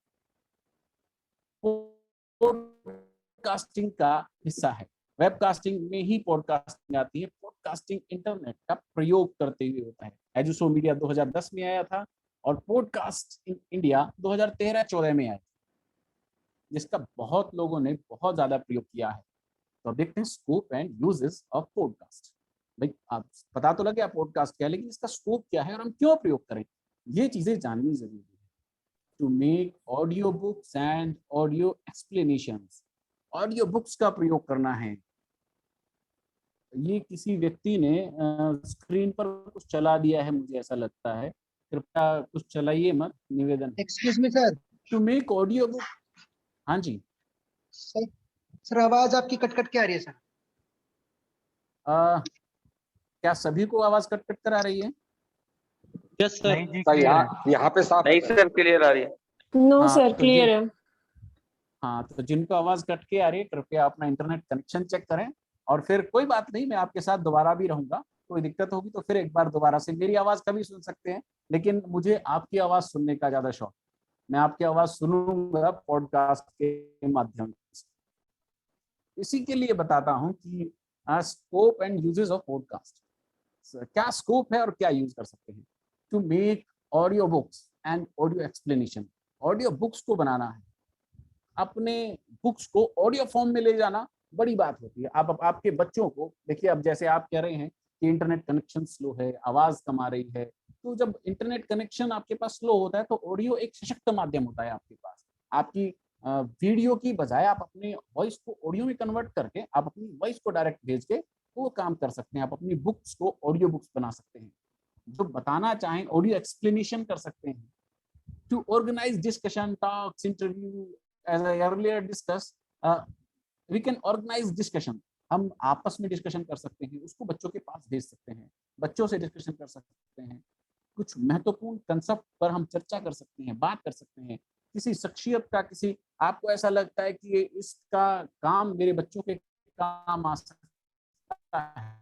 पॉडकास्टिंग का हिस्सा है। वेबकास्टिंग में ही पॉडकास्टिंग आती है। पॉडकास्टिंग इंटरनेट का प्रयोग करते हुए होता है। एजुसो मीडिया 2010 में आया था और पॉडकास्ट इन इंडिया 2013-14 में आया, जिसका बहुत लोगों ने बहुत ज्यादा प्रयोग किया है। तो अब देखते हैं scope and uses of podcast. भाई आप पता तो लगे पॉडकास्ट क्या है, लेकिन इसका स्कोप क्या है और हम क्यों प्रयोग करें, ये चीजें जाननी जरूरी है। To make audio books and audio explanations, audio books का प्रयोग करना है। ये किसी व्यक्ति ने स्क्रीन पर कुछ चला दिया है, मुझे ऐसा लगता है, कृपया कुछ चलाइए मत, निवेदन। Excuse me sir. To make audio book, हाँ जी सर आवाज आपकी कट कट के आ रही है सर। क्या सभी को आवाज कट कट कर आ रही है? Yes sir. यहाँ पे साफ नहीं सर, क्लियर आ रही है। नो हाँ, सर, तो क्लियर है। हाँ, तो जिनको आवाज कट के आ रही है कृपया अपना इंटरनेट कनेक्शन चेक करें, और फिर कोई बात नहीं, मैं आपके साथ दोबारा भी रहूंगा। कोई दिक्कत होगी तो फिर एक बार दोबारा से मेरी आवाज कभी सुन सकते हैं, लेकिन मुझे आपकी आवाज सुनने का ज्यादा शौक। मैं आपकी आवाज सुनूंगा पॉडकास्ट के माध्यम से। इसी के लिए बताता हूं कि scope and uses of podcast, क्या स्कोप है और क्या यूज कर सकते हैं। To make audio books and audio explanation, audio books को बनाना है, अपने बुक्स को ऑडियो फॉर्म में ले जाना बड़ी बात होती है। आप आपके बच्चों को देखिए, अब जैसे आप कह रहे हैं कि इंटरनेट कनेक्शन स्लो है, आवाज कम आ रही है, तो जब इंटरनेट कनेक्शन आपके पास स्लो होता है तो ऑडियो एक सशक्त माध्यम होता है आपके पास। आपकी वीडियो की बजाय आप अपने वॉइस को ऑडियो में कन्वर्ट करके आप अपनी वॉइस को डायरेक्ट भेज के वो काम कर सकते हैं। आप अपनी बुक्स को ऑडियो बुक्स बना सकते हैं, जो बताना चाहें ऑडियो एक्सप्लेनेशन कर सकते हैं। To organize discussion, talks, interview, as I earlier discuss, we can organize discussion. हम आपस में डिस्कशन कर सकते हैं, उसको बच्चों के पास भेज सकते हैं, बच्चों से डिस्कशन कर सकते हैं। कुछ महत्वपूर्ण कंसेप्ट पर हम चर्चा कर सकते हैं, बात कर सकते हैं। किसी शख्सियत का, किसी आपको ऐसा लगता है कि इसका काम मेरे बच्चों के काम आ सकता है,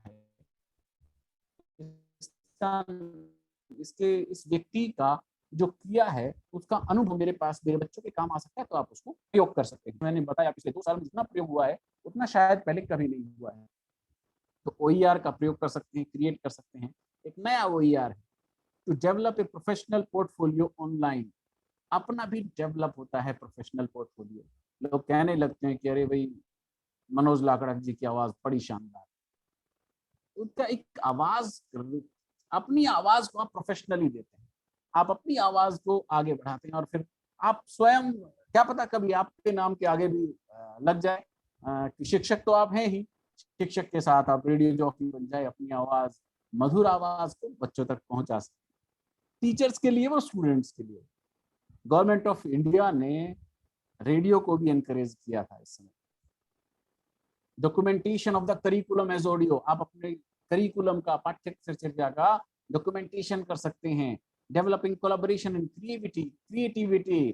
इस व्यक्ति का जो किया है उसका अनुभव मेरे पास मेरे बच्चों के काम आ सकता है, तो आप उसको प्रयोग कर सकते हैं। मैंने बताया पिछले 2 साल में जितना प्रयोग हुआ है उतना शायद पहले कभी नहीं हुआ है। तो OER का प्रयोग कर सकते हैं, क्रिएट कर सकते हैं। एक नया OER है, to develop a professional portfolio online. अपना भी डेवलप होता है प्रोफेशनल पोर्टफोलियो। लोग कहने लगते हैं कि अरे भाई मनोज लाकड़ा जी की आवाज बड़ी शानदार, उनका एक आवाज, अपनी आवाज को आप प्रोफेशनली देते हैं, आप अपनी आवाज को आगे बढ़ाते हैं और फिर आप स्वयं, क्या पता कभी आपके नाम के आगे भी लग जाए कि शिक्षक तो आप हैं ही, शिक्षक के साथ आप रेडियो जॉकी बन जाए, अपनी आवाज, मधुर आवाज को बच्चों तक पहुंचा सकते। टीचर्स के लिए और स्टूडेंट्स के लिए गवर्नमेंट ऑफ इंडिया ने रेडियो को भी एनकरेज किया था इस समय। Documentation of the curriculum as audio, आप अपने करिकुलम का, पाठ्यचर्या का डॉक्यूमेंटेशन कर सकते हैं। Developing collaboration and creativity,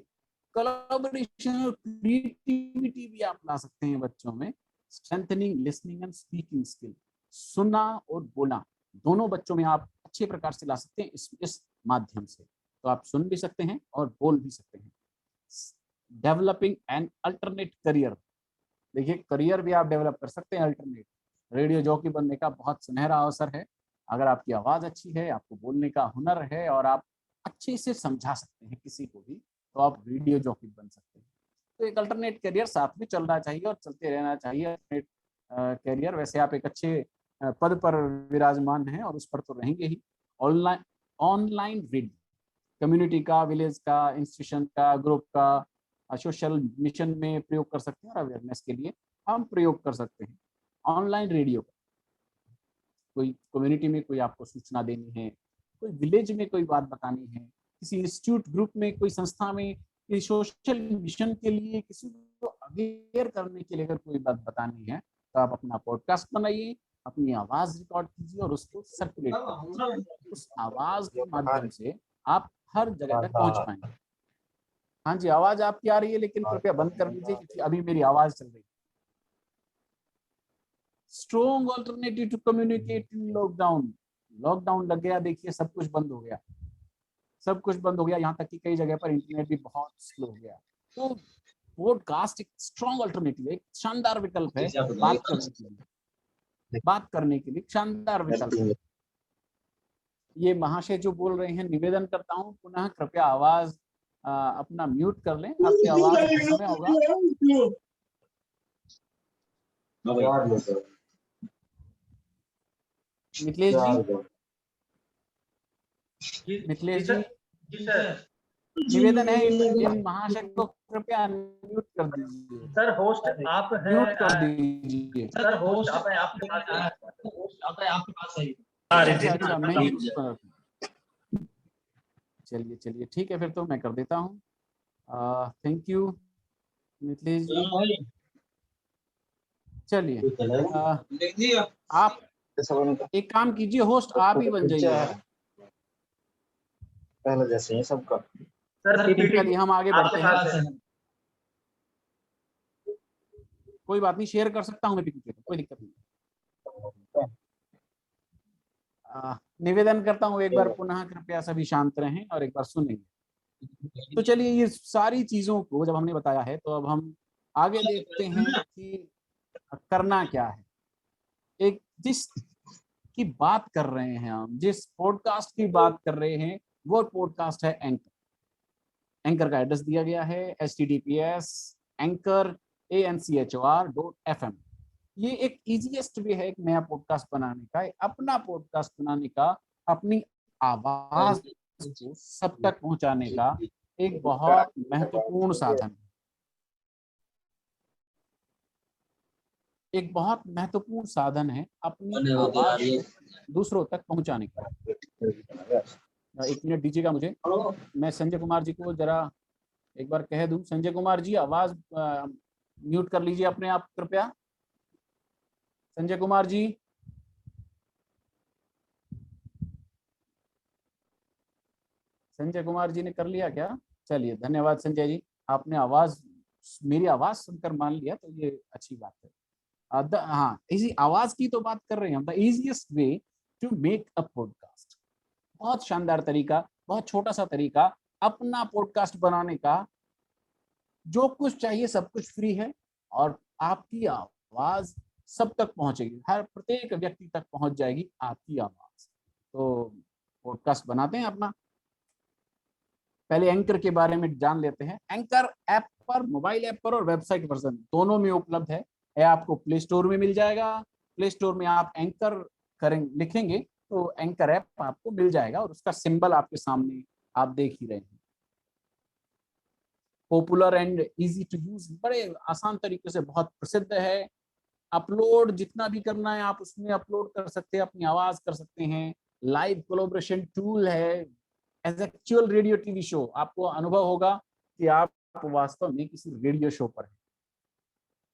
collaboration और क्रिएटिविटी भी आप ला सकते हैं बच्चों में। Strengthening listening and speaking skill, सुनना और बोलना दोनों बच्चों में आप अच्छे प्रकार से ला सकते हैं इस माध्यम से। तो आप सुन भी सकते हैं और बोल भी सकते हैं। डेवलपिंग एन अल्टरनेट करियर, देखिए करियर भी आप डेवलप कर सकते हैं अल्टरनेट। रेडियो जॉकी बनने का बहुत सुनहरा अवसर है। अगर आपकी आवाज अच्छी है, आपको बोलने का हुनर है और आप अच्छे से समझा सकते हैं किसी को भी, तो आप रेडियो जॉकी बन सकते हैं। तो एक अल्टरनेट करियर साथ में चलना चाहिए और चलते रहना चाहिए। अल्टरनेट करियर, वैसे आप एक अच्छे पद पर विराजमान हैं और उस पर तो रहेंगे ही। ऑनलाइन रेडियो, कम्युनिटी का, विलेज का, इंस्टीट्यूशन का, ग्रुप का, सोशल मिशन में प्रयोग कर सकते हैं और अवेयरनेस के लिए हम प्रयोग कर सकते हैं ऑनलाइन रेडियो का। कोई कम्युनिटी में कोई आपको सूचना देनी है, कोई विलेज में कोई बात बतानी है, किसी इंस्टीट्यूट ग्रुप में, कोई संस्था में, किसी सोशल मिशन के लिए, किसी को अवेयर करने के लिए अगर कोई बात बतानी है, तो आप अपना पॉडकास्ट बनाइए, अपनी आवाज रिकॉर्ड कीजिए और उसको सर्कुलेट कीजिए। उस आवाज के माध्यम से आप हर जगह तक पहुंच पाएंगे। हाँ जी, आवाज आपकी आ रही है, लेकिन कृपया बंद कर दीजिए क्योंकि अभी मेरी आवाज चल रही है। Strong alternative to communicate in lockdown. Lockdown लग गया, देखिए सब कुछ बंद हो गया, सब कुछ बंद हो गया, यहाँ तक कि कई जगह पर इंटरनेट भी बहुत स्लो हो गया। तो पॉडकास्ट एक स्ट्रॉन्ग अल्टरनेटिव, एक शानदार विकल्प है बात करने के लिए, बात करने के लिए शानदार विकल्प है। ये महाशय जो बोल रहे हैं, निवेदन करता हूँ पुनः कृपया आवाज अपना म्यूट कर लें, आपकी आवाज समय होगा। मिथिलेश जी, निवेदन है इन महाशय को कृपया म्यूट कर दीजिए। सर होस्ट आप हैं, म्यूट कर दीजिए। सर होस्ट आप हैं, आपके पास है। अच्छा, मैं ही चलिए ठीक है, फिर तो मैं कर देता हूँ। थैंक यू मिथिलेश जी। चलिए आप एक काम कीजिए, होस्ट आप ही बन जाइए पहले जैसे ही सबका। चलिए हम आगे बढ़ते हैं। कोई बात नहीं, शेयर कर सकता हूँ मैं पीपीटी, कोई दिक्कत नहीं। निवेदन करता हूँ एक बार पुनः कृपया सभी शांत रहें और एक बार सुनेंगे। तो चलिए, ये सारी चीजों को जब हमने बताया है, तो अब हम आगे देखते हैं कि करना क्या है। एक जिस की बात कर रहे हैं हम, जिस पॉडकास्ट की बात कर रहे हैं, वो पॉडकास्ट है एंकर। एंकर का एड्रेस दिया गया है https://anchor.fm। ये एक इजीएस्ट वे है एक नया पॉडकास्ट बनाने का, अपना पॉडकास्ट बनाने का, अपनी आवाज को सब तक पहुंचाने का एक बहुत महत्वपूर्ण साधन है, एक बहुत महत्वपूर्ण साधन है अपनी आवाज को दूसरों तक पहुंचाने का। एक मिनट दीजिएगा मुझे, मैं संजय कुमार जी को जरा एक बार कह दूं। संजय कुमार जी, आवाज म्यूट कर लीजिए अपने आप कृपया। संजय कुमार जी, संजय कुमार जी ने कर लिया क्या? चलिए धन्यवाद संजय जी, आपने आवाज, मेरी आवाज सुनकर मान लिया तो ये अच्छी बात है। हाँ, इसी आवाज की तो बात कर रहे हैं हम। The easiest way to make a podcast, बहुत शानदार तरीका, बहुत छोटा सा तरीका अपना पॉडकास्ट बनाने का। जो कुछ चाहिए सब कुछ फ्री है और आपकी आवाज सब तक पहुंचेगी, हर प्रत्येक व्यक्ति तक पहुंच जाएगी आपकी आवाज। तो पॉडकास्ट बनाते हैं अपना। पहले एंकर के बारे में जान लेते हैं। एंकर ऐप पर, मोबाइल ऐप पर और वेबसाइट वर्जन दोनों में उपलब्ध है। आपको प्ले स्टोर में मिल जाएगा। प्ले स्टोर में आप एंकर लिखेंगे तो एंकर ऐप आपको मिल जाएगा और उसका सिंबल आपके सामने आप देख ही रहे हैं। Popular and easy to use, बड़े आसान तरीके से बहुत प्रसिद्ध है। अपलोड जितना भी करना है आप उसमें अपलोड कर सकते हैं, अपनी आवाज कर सकते हैं। लाइव कोलैबोरेशन टूल है। As actual radio TV show, आपको अनुभव होगा कि आप वास्तव में किसी रेडियो शो पर हैं,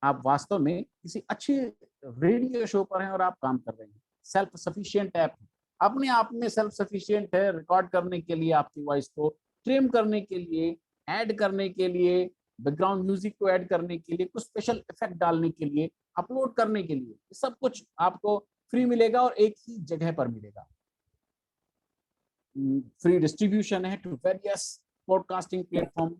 आप वास्तव में किसी अच्छे रेडियो शो पर हैं और आप काम कर रहे हैं। सेल्फ सफिशिएंट ऐप अपने आप में सेल्फ सफिशिएंट है, रिकॉर्ड करने के लिए, आपकी वॉइस को ट्रिम करने के लिए, ऐड करने के लिए, बैकग्राउंड म्यूजिक को ऐड करने के लिए, कुछ स्पेशल इफेक्ट डालने के लिए, अपलोड करने के लिए, सब कुछ आपको फ्री मिलेगा और एक ही जगह पर मिलेगा। फ्री डिस्ट्रीब्यूशन है टू वेरियस पॉडकास्टिंग प्लेटफॉर्म।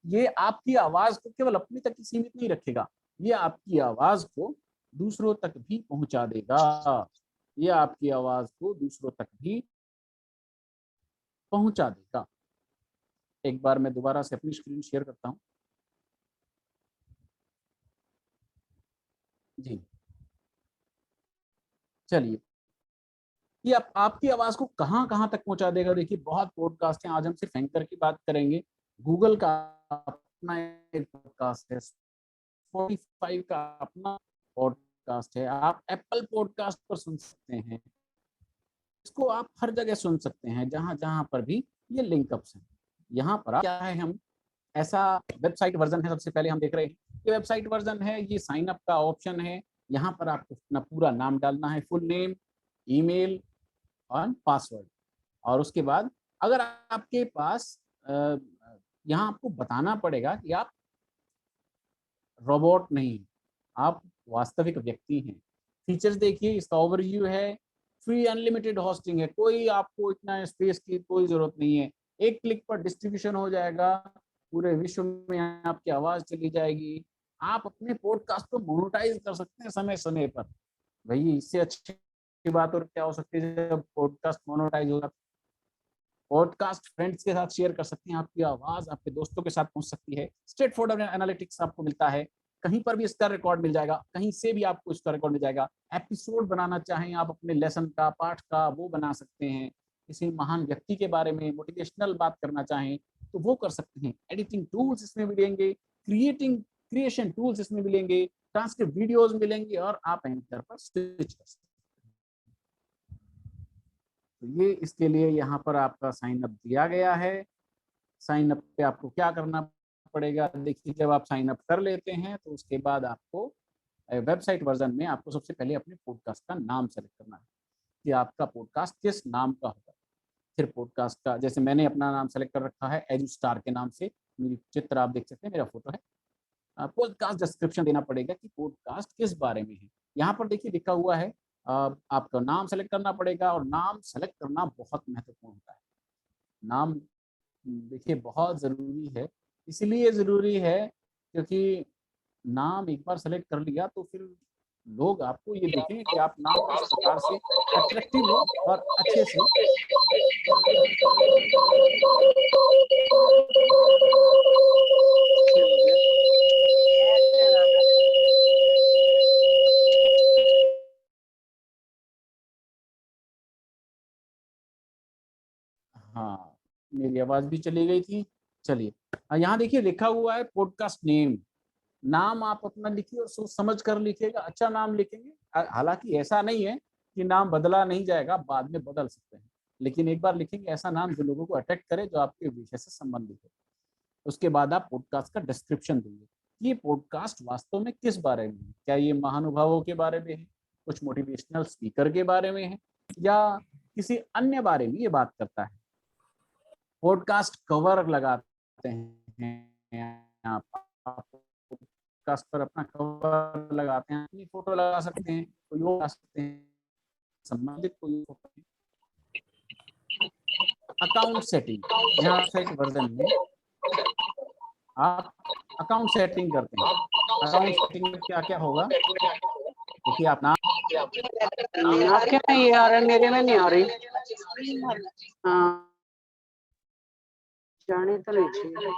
ये आपकी आवाज को केवल अपने तक ही सीमित नहीं रखेगा, ये आपकी आवाज को दूसरों तक भी पहुंचा देगा। ये आपकी आवाज को दूसरों तक भी पहुंचा देगा। एक बार मैं दोबारा से अपनी स्क्रीन शेयर करता हूं जी। चलिए, ये आपकी आवाज को कहां कहां तक पहुंचा देगा। देखिए बहुत पॉडकास्ट हैं, आज हम सिर्फ एंकर की बात करेंगे। गूगल का अपना एक पॉडकास्ट है, स्पॉटिफाई का अपना पॉडकास्ट है, आप एप्पल पॉडकास्ट पर सुन सकते हैं। इसको आप हर जगह सुन सकते हैं, जहां जहां पर भी ये लिंकअप्स हैं। यहाँ पर क्या है, हम ऐसा वेबसाइट वर्जन है। सबसे पहले हम देख रहे हैं ये वेबसाइट वर्जन है, ये साइन अप का ऑप्शन है। यहाँ पर आपको अपना पूरा नाम डालना है, फुल नेम, ईमेल और पासवर्ड। और उसके बाद अगर आपके पास यहाँ आपको बताना पड़ेगा कि आप रोबोट नहीं, आप वास्तविक व्यक्ति हैं। फीचर्स देखिए, इसका ओवरव्यू है। फ्री अनलिमिटेड होस्टिंग है, कोई आपको इतना स्पेस की कोई जरूरत नहीं है। एक क्लिक पर डिस्ट्रीब्यूशन हो जाएगा, पूरे विश्व में आपकी आवाज चली जाएगी। आप अपने पॉडकास्ट को मोनेटाइज कर सकते हैं समय समय पर। भाई इससे अच्छी बात और क्या हो सकती है जब पॉडकास्ट मोनेटाइज होगा। पॉडकास्ट फ्रेंड्स के साथ शेयर कर सकते हैं, आपकी आवाज आपके दोस्तों के साथ पहुंच सकती है। स्ट्रेट फॉरवर्ड एनालिटिक्स आपको मिलता है, कहीं पर भी इसका रिकॉर्ड मिल जाएगा, कहीं से भी आपको इसका रिकॉर्ड मिल जाएगा। एपिसोड बनाना चाहें आप अपने लेसन का, पाठ का, वो बना सकते हैं। किसी महान व्यक्ति के बारे में मोटिवेशनल बात करना चाहें तो वो कर सकते हैं। एडिटिंग टूल्स इसमें मिलेंगे, क्रिएशन टूल्स इसमें मिलेंगे, ट्रांसक्रिप्ट वीडियोस मिलेंगे और आप एंकर पर स्विच कर सकते हैं। तो ये इसके लिए यहाँ पर आपका साइन अप दिया गया है। साइन अप पे आपको क्या करना पड़ेगा, देखिए जब आप साइन अप कर लेते हैं तो उसके बाद आपको वेबसाइट वर्जन में आपको सबसे पहले अपने पॉडकास्ट का नाम सेलेक्ट करना है कि आपका पॉडकास्ट किस नाम का होगा। फिर पॉडकास्ट का, जैसे मैंने अपना नाम सेलेक्ट कर रखा है एजू स्टार के नाम से, मेरी चित्र आप देख सकते हैं, मेरा फोटो है। पॉडकास्ट डिस्क्रिप्शन देना पड़ेगा कि पॉडकास्ट किस बारे में है। यहाँ पर देखिए लिखा हुआ है, आपका नाम सेलेक्ट करना पड़ेगा और नाम सेलेक्ट करना बहुत महत्वपूर्ण होता है। नाम देखिए बहुत ज़रूरी है, इसलिए ज़रूरी है क्योंकि नाम एक बार सेलेक्ट कर लिया तो फिर लोग आपको ये देखेंगे कि आप नाम किस प्रकार से अट्रैक्टिव हो और अच्छे से हाँ, मेरी आवाज भी चली गई थी। चलिए, यहाँ देखिए लिखा हुआ है पॉडकास्ट नेम। नाम आप अपना लिखिए और सोच समझ कर लिखिएगा, अच्छा नाम लिखेंगे। हालांकि ऐसा नहीं है कि नाम बदला नहीं जाएगा, बाद में बदल सकते हैं, लेकिन एक बार लिखेंगे ऐसा नाम जो लोगों को अट्रैक्ट करे, जो आपके विषय से संबंधित है। उसके बाद आप पॉडकास्ट का डिस्क्रिप्शन देंगे, ये पॉडकास्ट वास्तव में किस बारे में है। क्या ये महानुभावों के बारे में है, कुछ मोटिवेशनल स्पीकर के बारे में है, या किसी अन्य बारे में ये बात करता है। पॉडकास्ट कवर लगाते हैं, आप पॉडकास्ट पर अपना कवर लगाते हैं, अपनी फोटो लगा सकते हैं, कोई और लगा सकते हैं, संबंधित कोई फोटो। अकाउंट सेटिंग, यहाँ वेबसाइट वर्जन में आप अकाउंट सेटिंग करते हैं। अकाउंट सेटिंग में क्या क्या होगा, देखिए आप नाम, आपके में ये आ रहा है, मेरे में नहीं आ रही। हाँ, जाने तो नहीं चाहिए।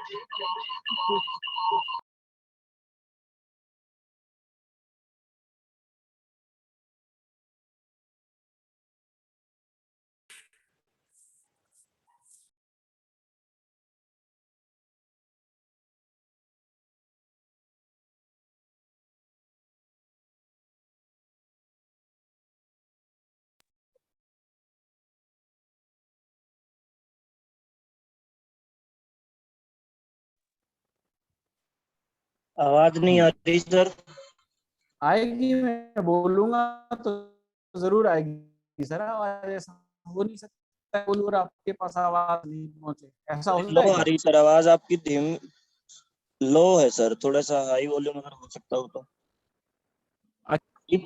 आवाज नहीं आ रही सर। आएगी, मैं बोलूंगा तो जरूर आएगी सर। आवाज ऐसा हो नहीं सकता बोलूं और आपके पास आवाज नहीं पहुंचे, ऐसा हो लो आ रही सर, आवाज आपकी धीमी लो है सर, थोड़ा सा हाई वॉल्यूम अगर हो सकता हो तो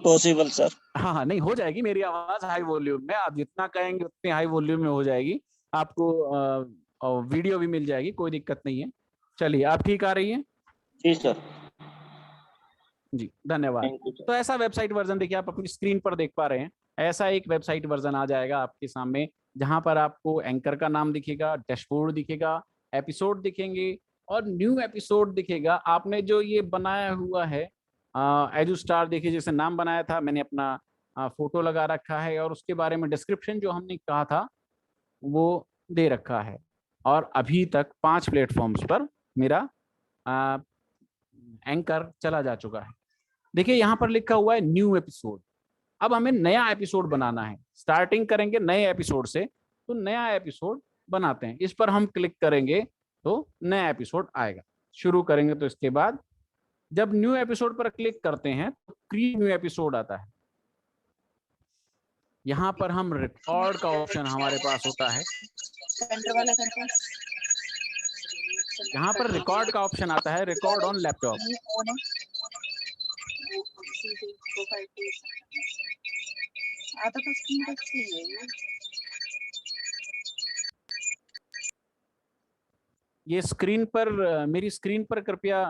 पॉसिबल सर। हाँ हाँ, नहीं हो जाएगी मेरी आवाज हाई वॉल्यूम में, आप जितना कहेंगे उतनी हाई वॉल्यूम में हो जाएगी। आपको वीडियो भी मिल जाएगी, कोई दिक्कत नहीं है। चलिए, आप ठीक आ रही है? जी सर, जी धन्यवाद। तो ऐसा वेबसाइट वर्जन देखिए, आप अपनी स्क्रीन पर देख पा रहे हैं, ऐसा एक वेबसाइट वर्जन आ जाएगा आपके सामने, जहां पर आपको एंकर का नाम दिखेगा, डैशबोर्ड दिखेगा, एपिसोड दिखेंगे और न्यू एपिसोड दिखेगा। आपने जो ये बनाया हुआ है एजू स्टार, देखिए जैसे नाम बनाया था, मैंने अपना फोटो लगा रखा है और उसके बारे में डिस्क्रिप्शन जो हमने कहा था वो दे रखा है। और अभी तक 5 प्लेटफॉर्म्स पर मेरा एंकर चला जा चुका है। देखिए यहाँ पर लिखा हुआ है न्यू एपिसोड। अब हमें नया एपिसोड बनाना है, स्टार्टिंग करेंगे नए एपिसोड से, तो नया एपिसोड बनाते हैं। इस पर हम क्लिक करेंगे तो नया एपिसोड आएगा। शुरू करेंगे तो इसके बाद जब न्यू एपिसोड पर क्लिक करते हैं तो क्रिएट न्यू एपिसोड आता है। यहाँ पर हम रिकॉर्ड का ऑप्शन हमारे पास होता है, यहाँ पर रिकॉर्ड का ऑप्शन आता है, रिकॉर्ड ऑन लैपटॉप। ये स्क्रीन पर, मेरी स्क्रीन पर कृपया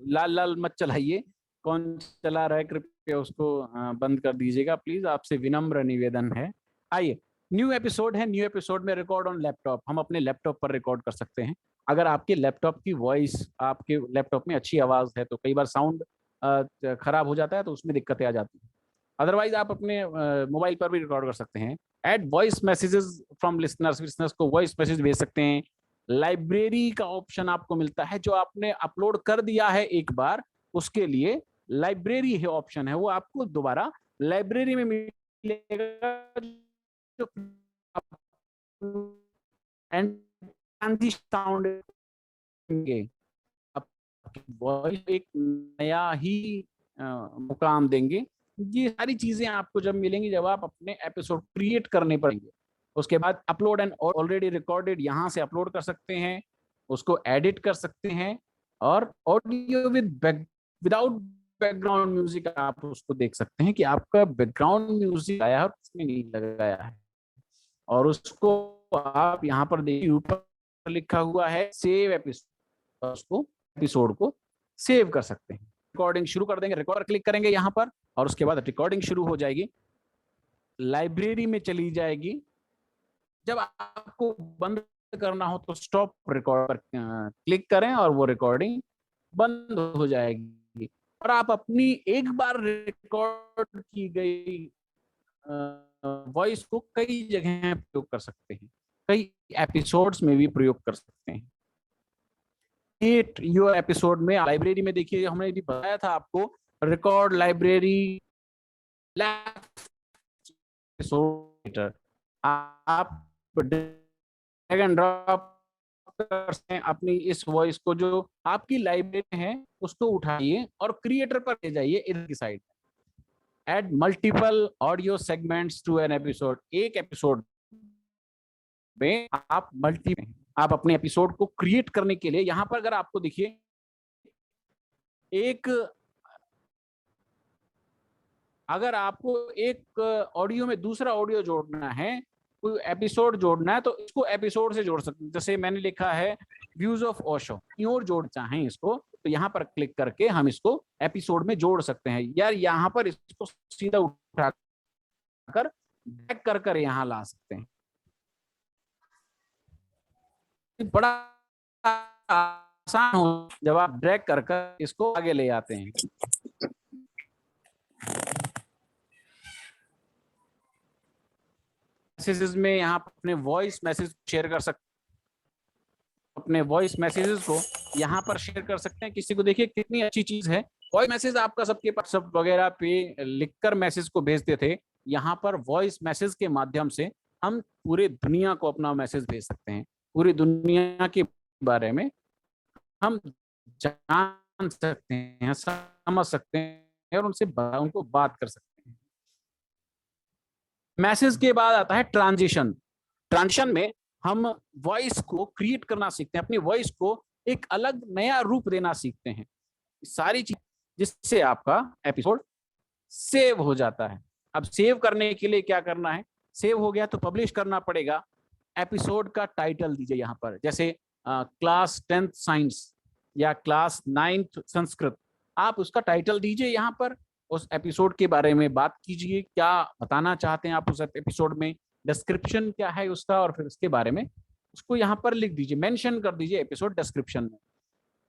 लाल लाल मत चलाइए, कौन चला रहा है कृपया उसको बंद कर दीजिएगा प्लीज, आपसे विनम्र निवेदन है। आइए, न्यू एपिसोड है, न्यू एपिसोड में रिकॉर्ड ऑन लैपटॉप, हम अपने लैपटॉप पर रिकॉर्ड कर सकते हैं। अगर आपके लैपटॉप की वॉइस, आपके लैपटॉप में अच्छी आवाज है तो कई बार साउंड खराब हो जाता है तो उसमें दिक्कतें आ जाती हैं। अदरवाइज आप अपने मोबाइल पर भी रिकॉर्ड कर सकते हैं। Add voice messages from listeners, listeners को वॉइस मैसेज भेज सकते हैं। लाइब्रेरी का ऑप्शन आपको मिलता है, जो आपने अपलोड कर दिया है एक बार, उसके लिए लाइब्रेरी है ऑप्शन है, वो आपको दोबारा लाइब्रेरी में मिलेगा। साउंड वॉइस एक नया ही मुकाम देंगे। ये सारी चीजें आपको जब मिलेंगी जब आप अपने एपिसोड क्रिएट करने पड़ेंगे। उसके बाद अपलोड एंड ऑलरेडी रिकॉर्डेड, यहाँ से अपलोड कर सकते हैं, उसको एडिट कर सकते हैं, और ऑडियो विदाउट बैकग्राउंड म्यूजिक आप उसको देख सकते हैं कि आपका बैकग्राउंड म्यूजिक आया है और उसमें नहीं लगाया है। और उसको आप यहाँ पर देखिए ऊपर लिखा हुआ है सेव एपिसोड, उसको एपिसोड को सेव कर सकते हैं। रिकॉर्डिंग शुरू कर देंगे, रिकॉर्ड क्लिक करेंगे यहाँ पर और उसके बाद रिकॉर्डिंग शुरू हो जाएगी, लाइब्रेरी में चली जाएगी। जब आपको बंद करना हो तो स्टॉप रिकॉर्ड पर क्लिक करें और वो रिकॉर्डिंग बंद हो जाएगी। और आप अपनी एक बार रिकॉर्ड की गई वॉइस को कई जगह प्रयोग कर सकते हैं, कई एपिसोड्स में भी प्रयोग कर सकते हैं। योर एपिसोड में लाइब्रेरी में देखिए, हमने भी बताया था आपको, रिकॉर्ड लाइब्रेरी आप ड्रैग एंड ड्रॉप कर सकते हैं अपनी इस वॉइस को, जो आपकी लाइब्रेरी है उसको उठाइए और क्रिएटर पर ले जाइए इधर की side. Add multiple audio segments to an episode, एक एपिसोड में आप आप अपने एपिसोड को क्रिएट करने के लिए यहाँ पर अगर आपको देखिए अगर आपको एक ऑडियो में दूसरा ऑडियो जोड़ना है, कोई एपिसोड जोड़ना है, तो इसको एपिसोड से जोड़ सकते हैं। जैसे मैंने लिखा है व्यूज ऑफ ओशो, और जोड़ चाहें इसको तो यहाँ पर क्लिक करके हम इसको एपिसोड में जोड़ सकते हैं। यार यहाँ पर इसको सीधा उठाकर ड्रैग कर कर यहाँ ला सकते हैं। बड़ा आसान हो जब आप ड्रैग कर कर इसको आगे ले आते हैं। मैसेजेस में यहाँ अपने वॉइस मैसेज शेयर कर सकते, अपने वॉइस मैसेजेस को यहाँ पर शेयर कर सकते हैं किसी को। देखिए कितनी अच्छी चीज है, वॉइस मैसेज आपका सबके पास सब वगैरह पे लिखकर मैसेज को भेजते थे, यहाँ पर वॉइस मैसेज के माध्यम से हम पूरे दुनिया को अपना मैसेज भेज सकते हैं। पूरी दुनिया के बारे में हम जान सकते हैं, समझ सकते हैं और उनसे उनको बात कर सकते हैं। मैसेज के बाद आता है ट्रांजिशन। ट्रांजिशन में हम वॉइस को क्रिएट करना सीखते हैं, अपनी वॉइस को एक अलग नया रूप देना सीखते हैं। सारी चीज जिससे आपका एपिसोड सेव हो जाता है। अब सेव करने के लिए क्या करना है, सेव हो गया तो पब्लिश करना पड़ेगा। एपिसोड का टाइटल दीजिए यहाँ पर, जैसे क्लास 10th साइंस या क्लास 9th संस्कृत, आप उसका टाइटल दीजिए यहाँ पर। उस एपिसोड के बारे में बात कीजिए, क्या बताना चाहते हैं आप उस एपिसोड में, डिस्क्रिप्शन क्या है उसका, और फिर उसके बारे में उसको यहाँ पर लिख दीजिए, मेंशन कर दीजिए एपिसोड डिस्क्रिप्शन में।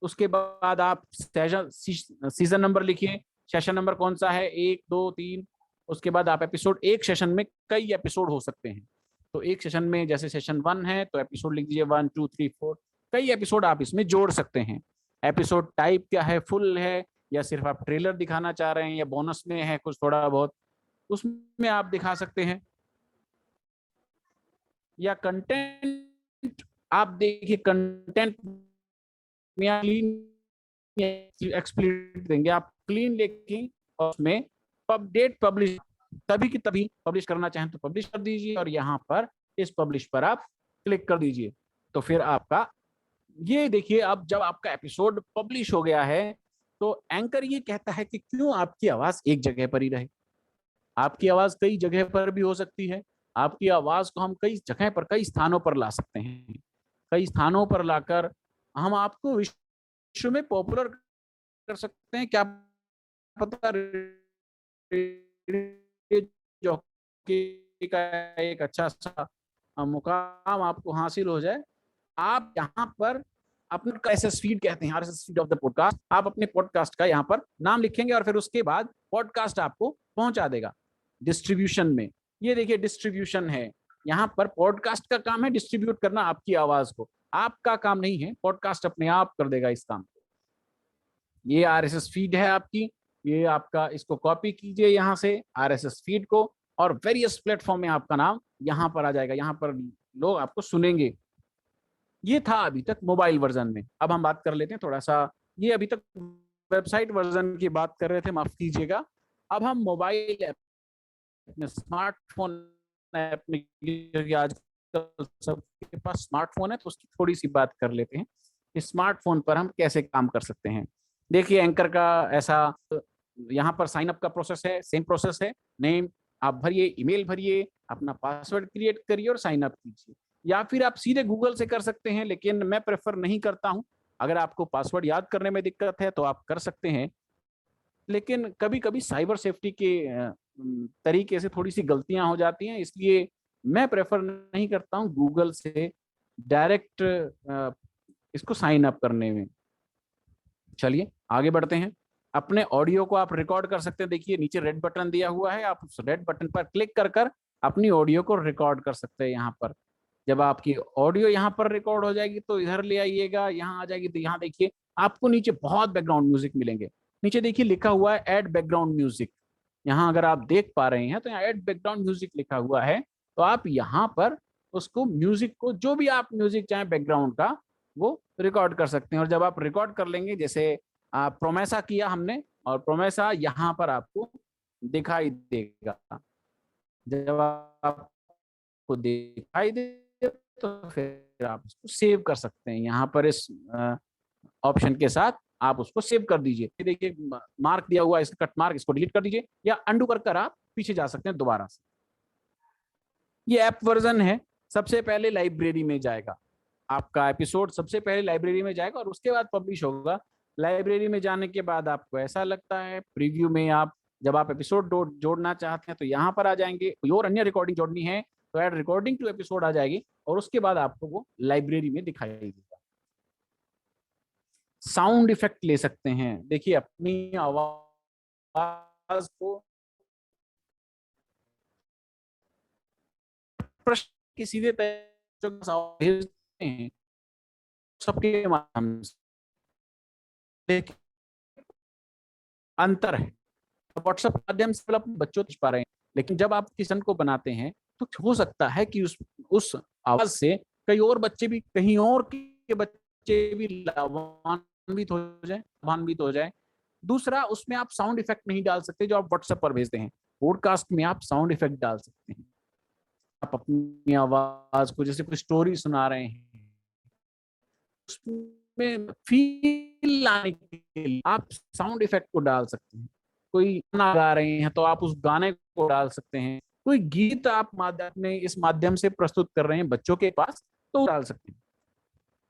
उसके बाद आप सीजन नंबर लिखिए, सेशन नंबर कौन सा है, 1 2 3। उसके बाद आप एपिसोड, एक सेशन में कई एपिसोड हो सकते हैं, तो एक सेशन में जैसे सेशन 1 है तो एपिसोड लिख दीजिए 1 2 3 4। कई एपिसोड आप इसमें जोड़ सकते हैं। एपिसोड टाइप क्या है, फुल है या सिर्फ आप ट्रेलर दिखाना चाह रहे हैं या बोनस में है कुछ थोड़ा बहुत, उसमें आप दिखा सकते हैं। या कंटेंट, आप देखिए कंटेंट में क्लीन एक्सप्लेन देंगे, आप क्लीन लिखें और उसमें डेट पब्लिश तभी की तभी पब्लिश करना चाहें तो पब्लिश कर दीजिए और यहाँ पर इस पब्लिश पर आप क्लिक कर दीजिए। तो फिर आपका ये देखिए, अब जब आपका एपिसोड पब्लिश हो गया है तो एंकर ये कहता है कि क्यों आपकी आवाज एक जगह पर ही रहे। आपकी आवाज कई जगह पर भी हो सकती है। आपकी आवाज को हम कई जगह पर, कई स्थानों पर ला सकते हैं। कई स्थानों पर लाकर हम आपको विश्व में पॉपुलर कर सकते हैं। क्या पता जॉकी का एक अच्छा सा मुकाम आपको हासिल हो जाए। आप यहाँ पर अपने RSS फीड कहते हैं, RSS feed of the podcast, आप अपने पॉडकास्ट का यहाँ पर नाम लिखेंगे और फिर उसके बाद पॉडकास्ट आपको पहुंचा देगा डिस्ट्रीब्यूशन में। ये देखिए डिस्ट्रीब्यूशन है, यहाँ पर पॉडकास्ट का काम है डिस्ट्रीब्यूट करना आपकी आवाज को, आपका काम नहीं है, पॉडकास्ट अपने आप कर देगा इस काम को। ये RSS फीड है आपकी, ये आपका, इसको कॉपी कीजिए यहाँ से RSS फीड को और वेरियस प्लेटफॉर्म में आपका नाम यहाँ पर आ जाएगा, यहाँ पर लोग आपको सुनेंगे। ये था अभी तक मोबाइल वर्जन में। अब हम बात कर लेते हैं थोड़ा सा, ये अभी तक वेबसाइट वर्जन की बात कर रहे थे, माफ कीजिएगा। अब हम मोबाइल ऐप में, स्मार्टफोन ऐप में, क्योंकि आजकल सबके पास स्मार्टफोन है तो उसकी थोड़ी सी बात कर लेते हैं कि स्मार्टफोन पर हम कैसे काम कर सकते हैं। देखिए एंकर का ऐसा, यहाँ पर साइन अप का प्रोसेस है, सेम प्रोसेस है। नेम आप भरिए, ईमेल भरिए, अपना पासवर्ड क्रिएट करिए और साइन अप कीजिए। या फिर आप सीधे गूगल से कर सकते हैं, लेकिन मैं प्रेफर नहीं करता हूं। अगर आपको पासवर्ड याद करने में दिक्कत है तो आप कर सकते हैं, लेकिन कभी कभी साइबर सेफ्टी के तरीके से थोड़ी सी गलतियां हो जाती हैं, इसलिए मैं प्रेफर नहीं करता हूं गूगल से डायरेक्ट इसको साइन अप करने में। चलिए आगे बढ़ते हैं। अपने ऑडियो को आप रिकॉर्ड कर सकते हैं। देखिए नीचे रेड बटन दिया हुआ है, आप उस रेड बटन पर क्लिक कर कर अपनी ऑडियो को रिकॉर्ड कर सकते हैं। यहाँ पर जब आपकी ऑडियो यहाँ पर रिकॉर्ड हो जाएगी तो इधर ले आइएगा, यहाँ आ जाएगी तो यहाँ देखिए आपको नीचे बहुत बैकग्राउंड म्यूजिक मिलेंगे। नीचे देखिए लिखा हुआ है ऐड बैकग्राउंड म्यूजिक। यहाँ अगर आप देख पा रहे हैं तो यहाँ ऐड बैकग्राउंड म्यूजिक लिखा हुआ है, तो आप यहाँ पर उसको म्यूजिक को, जो भी आप म्यूजिक चाहें बैकग्राउंड का, वो रिकॉर्ड कर सकते हैं। और जब आप रिकॉर्ड कर लेंगे, जैसे प्रोमेसा किया हमने, और प्रोमेसा यहाँ पर आपको दिखाई देगा। जब आपको दिखाई दे तो फिर आप उसको सेव कर सकते हैं। यहाँ पर इस ऑप्शन के साथ आप उसको सेव कर दीजिए। देखिए मार्क दिया हुआ है, इसका कट मार्क, इसको डिलीट कर दीजिए या अंडू कर आप पीछे जा सकते हैं दोबारा से। ये ऐप वर्जन है। सबसे पहले लाइब्रेरी में जाएगा आपका एपिसोड, सबसे पहले लाइब्रेरी में जाएगा और उसके बाद पब्लिश होगा। लाइब्रेरी में जाने के बाद आपको ऐसा लगता है प्रीव्यू में, आप जब आप एपिसोड जोड़ना चाहते हैं तो यहाँ पर आ जाएंगे। कोई और अन्य रिकॉर्डिंग जोड़नी है तो ऐड रिकॉर्डिंग टू एपिसोड आ जाएगी और उसके बाद आपको वो लाइब्रेरी में दिखाई देगा। साउंड इफेक्ट ले सकते हैं। देखिए अपनी आवाज को प्रश्न की सीधे भेजते हैं सबके माध्यम से। अंतर है, व्हाट्सएप माध्यम से आप बच्चों को पा रहे हैं, लेकिन जब आप किसी को बनाते हैं तो हो सकता है कि उस आवाज से कई और बच्चे भी, कहीं और के बच्चे भी लाभान्वित हो जाए। दूसरा, उसमें आप साउंड इफेक्ट नहीं डाल सकते जो आप व्हाट्सएप पर भेजते हैं। पॉडकास्ट में आप साउंड इफेक्ट डाल सकते हैं। आप अपनी आवाज को, जैसे कोई स्टोरी सुना रहे हैं, उसमें फील लाने के लिए आप साउंड इफेक्ट को डाल सकते हैं। कोई गाना गा रहे हैं तो आप उस गाने को डाल सकते हैं। कोई गीत आप अपने इस माध्यम से प्रस्तुत कर रहे हैं बच्चों के पास तो डाल सकते हैं।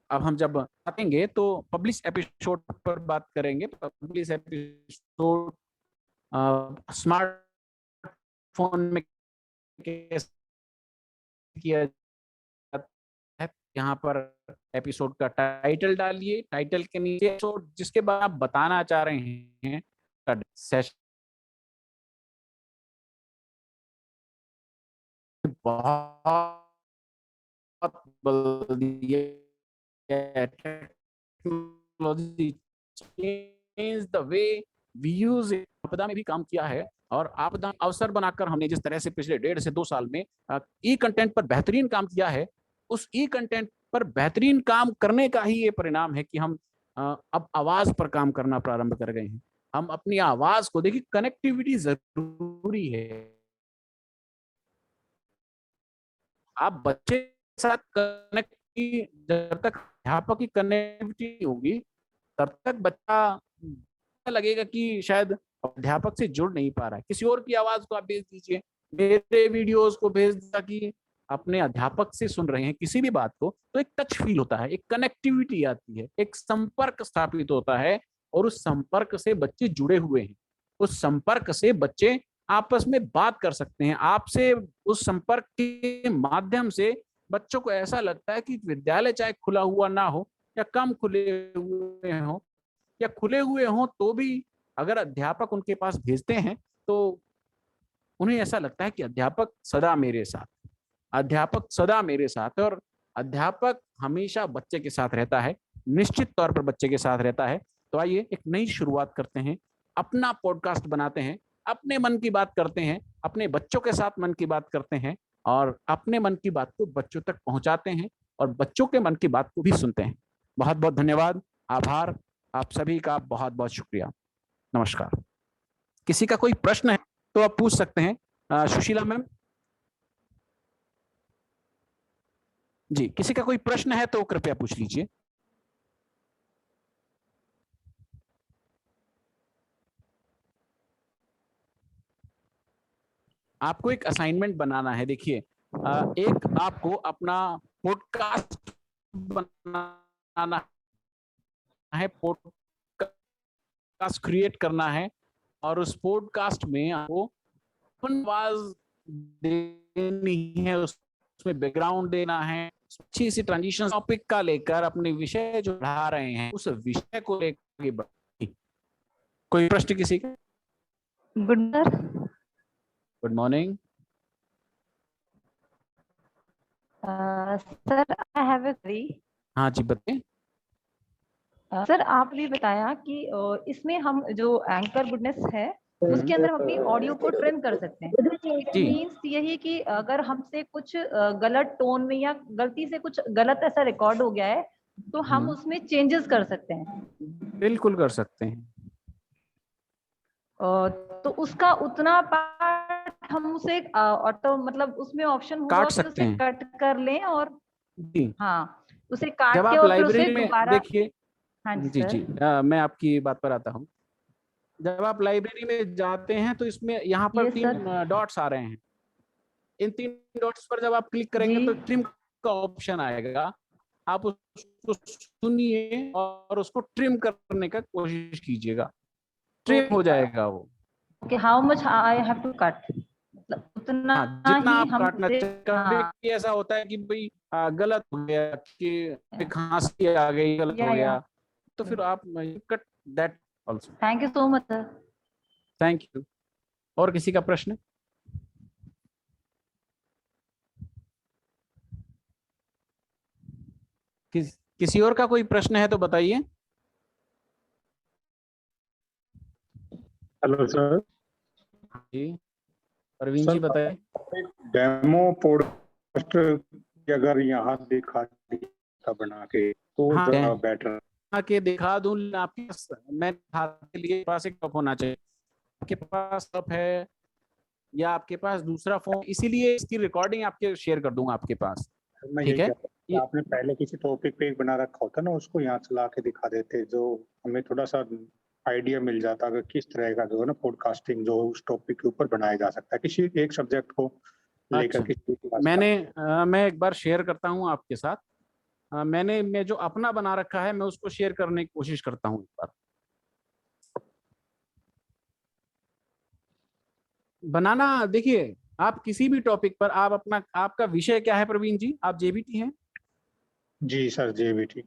अब हम जब आएंगे तो पब्लिश एपिसोड पर बात करेंगे। पब्लिश एपिसोड स्मार्टफोन में किया जाता है। यहाँ पर एपिसोड का टाइटल डालिए, टाइटल के नीचे एपिसोड जिसके बाद आप बताना चाह रहे हैं सेशन बहुत technology change the way we use it. आपदा में भी काम किया है और आपदा अवसर बनाकर हमने जिस तरह से पिछले 1.5 से 2 साल में ई कंटेंट पर बेहतरीन काम किया है, उस ई कंटेंट पर बेहतरीन काम करने का ही ये परिणाम है कि हम अब आवाज पर काम करना प्रारंभ कर गए हैं। हम अपनी आवाज को, देखिए कनेक्टिविटी जरूरी है। आप बच्चे के साथ कनेक्ट, जब तक अध्यापक की कनेक्टिविटी होगी तब तक बच्चा लगेगा कि शायद अध्यापक से जुड़ नहीं पा रहा है। किसी और की आवाज को आप भेज दीजिए, मेरे वीडियोस को भेज दिया कि अपने अध्यापक से सुन रहे हैं किसी भी बात को, तो एक टच फील होता है, एक कनेक्टिविटी आती है, एक संपर्क स्थापित होता है और उस संपर्क से बच्चे जुड़े हुए हैं। उस संपर्क से बच्चे आपस में बात कर सकते हैं। आपसे उस संपर्क के माध्यम से बच्चों को ऐसा लगता है कि विद्यालय चाहे खुला हुआ ना हो या कम खुले हुए हो या खुले हुए हों तो भी अगर अध्यापक उनके पास भेजते हैं तो उन्हें ऐसा लगता है कि अध्यापक सदा मेरे साथ, अध्यापक सदा मेरे साथ है और अध्यापक हमेशा बच्चे के साथ रहता है, निश्चित तौर पर बच्चे के साथ रहता है। तो आइए एक नई शुरुआत करते हैं, अपना पॉडकास्ट बनाते हैं, अपने मन की बात करते हैं, अपने बच्चों के साथ मन की बात करते हैं और अपने मन की बात को बच्चों तक पहुंचाते हैं और बच्चों के मन की बात को भी सुनते हैं। बहुत बहुत धन्यवाद, आभार, आप सभी का बहुत बहुत शुक्रिया। नमस्कार। किसी का कोई प्रश्न है तो आप पूछ सकते हैं। सुशीला मैम जी, किसी का कोई प्रश्न है तो कृपया पूछ लीजिए। आपको एक असाइनमेंट बनाना है। देखिए एक आपको अपना पॉडकास्ट बनाना है, पॉडकास्ट क्रिएट करना है और उस पॉडकास्ट में आपको आवाज देनी है, उसमें बैकग्राउंड देना है, अच्छी सी ट्रांजिशन टॉपिक का लेकर अपने विषय जो पढ़ा रहे हैं उस विषय को लेकर। कोई प्रश्न किसी का? Good morning sir, I have a query. हाँ जी बताइए। सर आपने बताया कि इसमें हम जो एंकर गुडनेस है उसके अंदर हम अपनी ऑडियो को ट्रिम कर सकते हैं। इट मींस यही कि अगर हमसे कुछ गलत टोन में या गलती से कुछ गलत ऐसा रिकॉर्ड हो गया है तो हम उसमें चेंजेस कर सकते हैं। बिल्कुल कर सकते हैं। तो उसका उतना पार्ट हम उसे ऑटो मतलब उसमें ऑप्शन होगा काट कि सकते उसे हैं। कट कर लें और जी हाँ, उसे काट जब के आप और फिर उसे लाइब्रेरी में दोबारा। देखिए, हाँ जी जी सर। जी मैं आपकी बात पर आता हूँ। जब आप लाइब्रेरी में जाते हैं तो इसमें यहाँ पर यस 3 सर। डॉट्स आ रहे हैं। इन 3 डॉट्स पर जब आप क्लिक करेंगे जी। तो ट्रिम का ऑप्शन आएगा। आप उसको सुनिए और उसको ट्रिम करने का कोशिश कीजिएगा, ट्रिम हो जाएगा वो। Okay, how much I have to cut, मतलब उतना हाँ, जितना ही आप हम काटना उसे। चाहिए। हाँ कभी ऐसा होता है कि भाई गलत हो गया, कि खांसी आ गई, गलत हो या गया, तो फिर आप cut that also. Thank you so much sir. Thank you. और किसी का प्रश्न? किसी और का कोई प्रश्न है तो बताइए। Hello sir. जी प्रवीण जी बताइए। डेमो पोस्ट अगर यहाँ दिखा दिया बना के तो हाँ ज़्यादा बेटर। आके दिखा दूं आपके पास, मैं दिखाने के लिए पास एक टॉप होना चाहिए। आपके पास टॉप है या आपके पास दूसरा फोन, इसीलिए इसकी रिकॉर्डिंग आपके शेयर कर दूंगा आपके पास। मैं ठीक यही है, कहता हूँ कि आपने पहले किसी टॉपिक पे एक बना रखा होता ना, उसको यहाँ चला के दिखा देते, जो हमें थोड़ा सा आइडिया मिल जाता अगर किस तरह का जो है ना पॉडकास्टिंग जो उस टॉपिक के ऊपर बनाया जा सकता है, किसी एक सब्जेक्ट को लेकर अच्छा किसी मैं एक बार शेयर करता हूँ आपके साथ। मैं जो अपना बना रखा है मैं उसको शेयर करने की कोशिश करता हूँ एक बार। बनाना देखिए, आप किसी भी टॉपिक पर आप अपना, आपका विषय क्या है प्रवीण जी? आप जेबीटी हैं? जी सर, जेबीटी।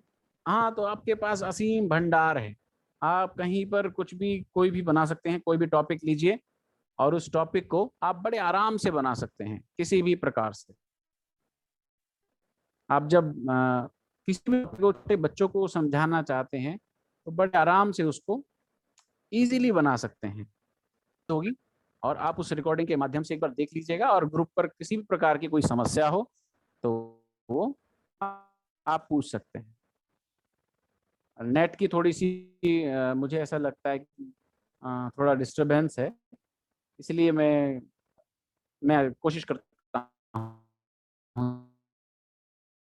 हाँ, तो आपके पास असीम भंडार है। आप कहीं पर कुछ भी कोई भी बना सकते हैं, कोई भी टॉपिक लीजिए और उस टॉपिक को आप बड़े आराम से बना सकते हैं किसी भी प्रकार से। आप जब किसी भी छोटे बच्चों को समझाना चाहते हैं तो बड़े आराम से उसको इजीली बना सकते हैं होगी। और आप उस रिकॉर्डिंग के माध्यम से एक बार देख लीजिएगा, और ग्रुप पर किसी भी प्रकार की कोई समस्या हो तो वो आप पूछ सकते हैं। नेट की थोड़ी सी मुझे ऐसा लगता है कि थोड़ा डिस्टरबेंस है, इसलिए मैं कोशिश करता हूँ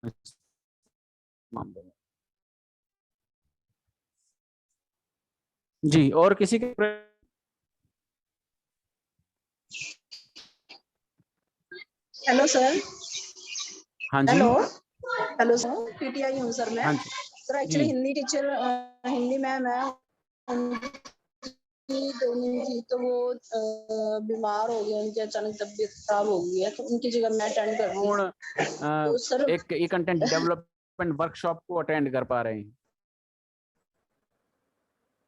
इस मामले में। जी और किसी के हेलो सर। हाँ जी। हेलो सर, पीटीआई हूँ सर मैं। हाँ जी सर एक्चुअली जी हिंदी टीचर, हिंदी में मैं ट्रेनिंग थी तो वो बीमार हो गए, उनकी अचानक तबीयत खराब हो गई है तो उनकी जगह मैं अटेंड करती हूँ। तो सर एक ई कंटेंट डेवलपमेंट वर्कशॉप को अटेंड कर पा रहे हैं।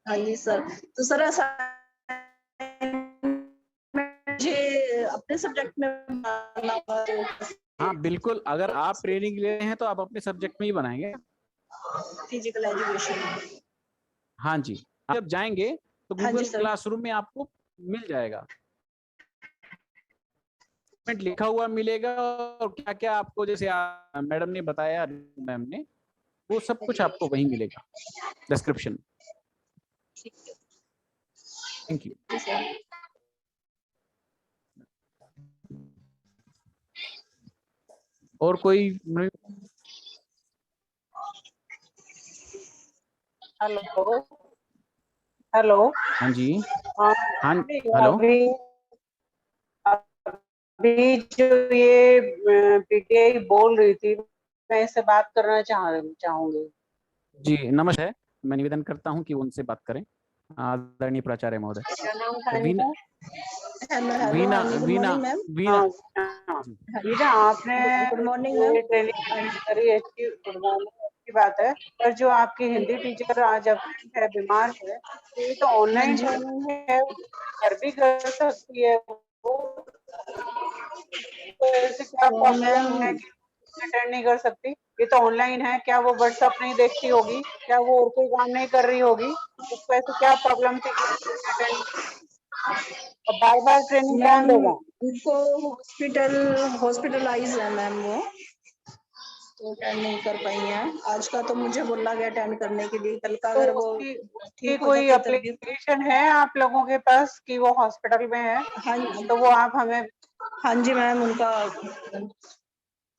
हाँ जी सर। तो सर ऐसा मुझे अपने सब्जेक्ट में बनाना होगा तो हाँ बिल्कुल, अगर आप ट्रेनिंग ले रहे हैं तो आप अपने सब्जेक्ट में ही बनाएंगे। Physical education. हाँ जी, आप जब जाएंगे तो हाँ जी गूगल सर। क्लासरूम में आपको मिल जाएगा, लिखा हुआ मिलेगा, और क्या क्या आपको जैसे मैडम ने बताया, मैम ने, वो सब कुछ आपको वहीं मिलेगा डिस्क्रिप्शन। Thank you. और कोई? Hello hello. हाँ जी। हाँ हाँ हेलो। अभी जो ये पीटीआई बोल रही थी, मैं इससे बात करना चाहूंगी। जी नमस्कार, मैं निवेदन करता हूं कि उनसे बात करें, आदरणीय प्राचार्य महोदय। क्या नाम था Veena hello Veena good Veena morning ma'am. Veena Veena, आपने good morning ma'am. Training attend करी, अच्छी गुड मॉर्निंग, अच्छी बात है। पर जो आपकी हिंदी टीचर आज अपसेंट है, बीमार है, तो ये तो ऑनलाइन ट्रेनिंग है, घर भी कर सकती है वो, तो ऐसे क्या प्रॉब्लम है कि अटेंड नहीं कर सकती? ये तो ऑनलाइन है, क्या वो व्हाट्सएप नहीं देखती होगी? क्या वो और कोई काम नहीं कर रही होगी? उसको ऐसे क्या प्रॉब्लम थी कि अटेंड? और बार-बार ट्रेनिंग कौन देगा? उनको हॉस्पिटलाइज है मैम, वो तो अटेंड नहीं कर पाई हैं। आज का तो मुझे बोला गया अटेंड करने के लिए, कल का तो अगर वो उसकी कोई एप्लीकेशन है आप लोगों के पास कि वो हॉस्पिटल में है? हाँ तो वो आप हमें। हाँ जी मैम, उनका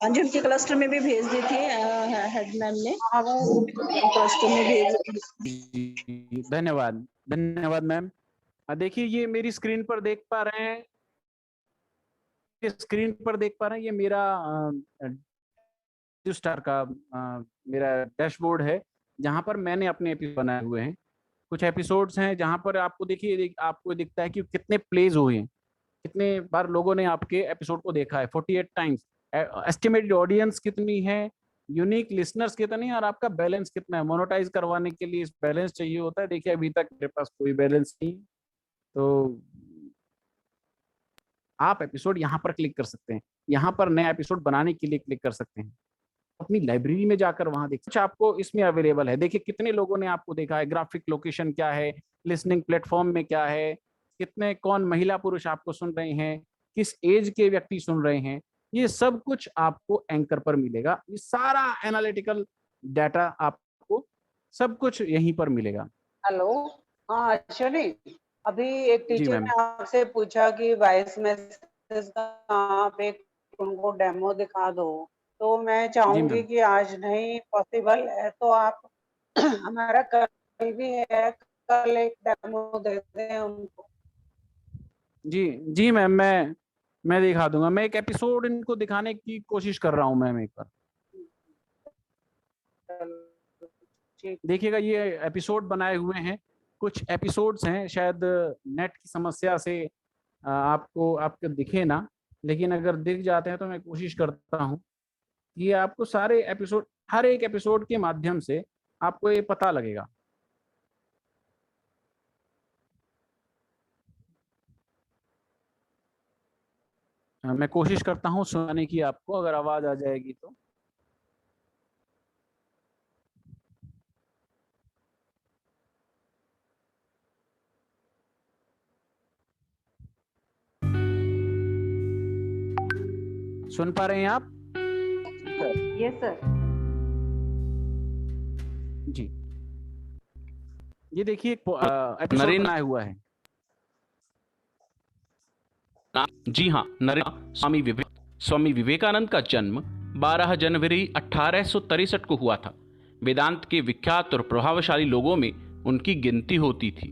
हाँ जी, उनके क्लस्टर में भी भेज दी थी हेड मैम ने। क्लस्टर में भेज। धन्यवाद, धन्यवाद मैम। देखिए ये मेरी स्क्रीन पर देख पा रहे हैं, ये मेरा स्टार का मेरा डैशबोर्ड है, जहां पर मैंने अपने एपिसोड बनाए हुए हैं। कुछ एपिसोड्स हैं जहां पर आपको देखिए आपको दिखता है कि कितने प्लेज हुए हैं, कितने बार लोगों ने आपके एपिसोड को देखा है, 48 टाइम्स। एस्टिमेटेड ऑडियंस कितनी है, यूनिक लिसनर्स कितने हैं, और आपका बैलेंस कितना है। मोनेटाइज करवाने के लिए बैलेंस चाहिए होता है। देखिए अभी तक मेरे पास कोई बैलेंस नहीं, तो आप एपिसोड यहाँ पर क्लिक कर सकते हैं, यहाँ पर नया एपिसोड बनाने के लिए क्लिक कर सकते हैं, अपनी लाइब्रेरी में जाकर वहां देख कुछ आपको इसमें अवेलेबल है। देखिए कितने लोगों ने आपको देखा है, ग्राफिक लोकेशन क्या है, लिसनिंग प्लेटफॉर्म में क्या है, कितने कौन महिला पुरुष आपको सुन रहे हैं, किस एज के व्यक्ति सुन रहे हैं, ये सब कुछ आपको एंकर पर मिलेगा। ये सारा एनालिटिकल डाटा आपको सब कुछ यहीं पर मिलेगा। हेलो, हाँ अश्विनी, अभी एक जी टीचर मैम। ने आपसे पूछा कि वॉइस मैसेज का आप एक उनको डेमो दिखा दो, तो मैं चाहूंगी मैम। कि आज नहीं पॉसिबल है तो आप हमारा कल भी है, कल एक डेमो दे दें उनको। जी मैम, मैं दिखा दूंगा। मैं एक एपिसोड इनको दिखाने की कोशिश कर रहा हूँ मैम एक बार। देखिएगा ये एपिसोड बनाए हुए हैं, कुछ एपिसोड्स हैं, शायद नेट की समस्या से आपको दिखे ना, लेकिन अगर दिख जाते हैं तो मैं कोशिश करता हूँ कि आपको सारे एपिसोड, हर एक एपिसोड के माध्यम से आपको ये पता लगेगा। मैं कोशिश करता हूँ सुनाने की आपको, अगर आवाज आ जाएगी तो। सुन पा रहे हैं आप? Yes sir. जी, ये देखिए एपिसोड बनाया हुआ है। जी हाँ, नरेंद्र स्वामी विवेकानंद का जन्म 12 जनवरी 1863 को हुआ था। वेदांत के विख्यात और प्रभावशाली लोगों में उनकी गिनती होती थी।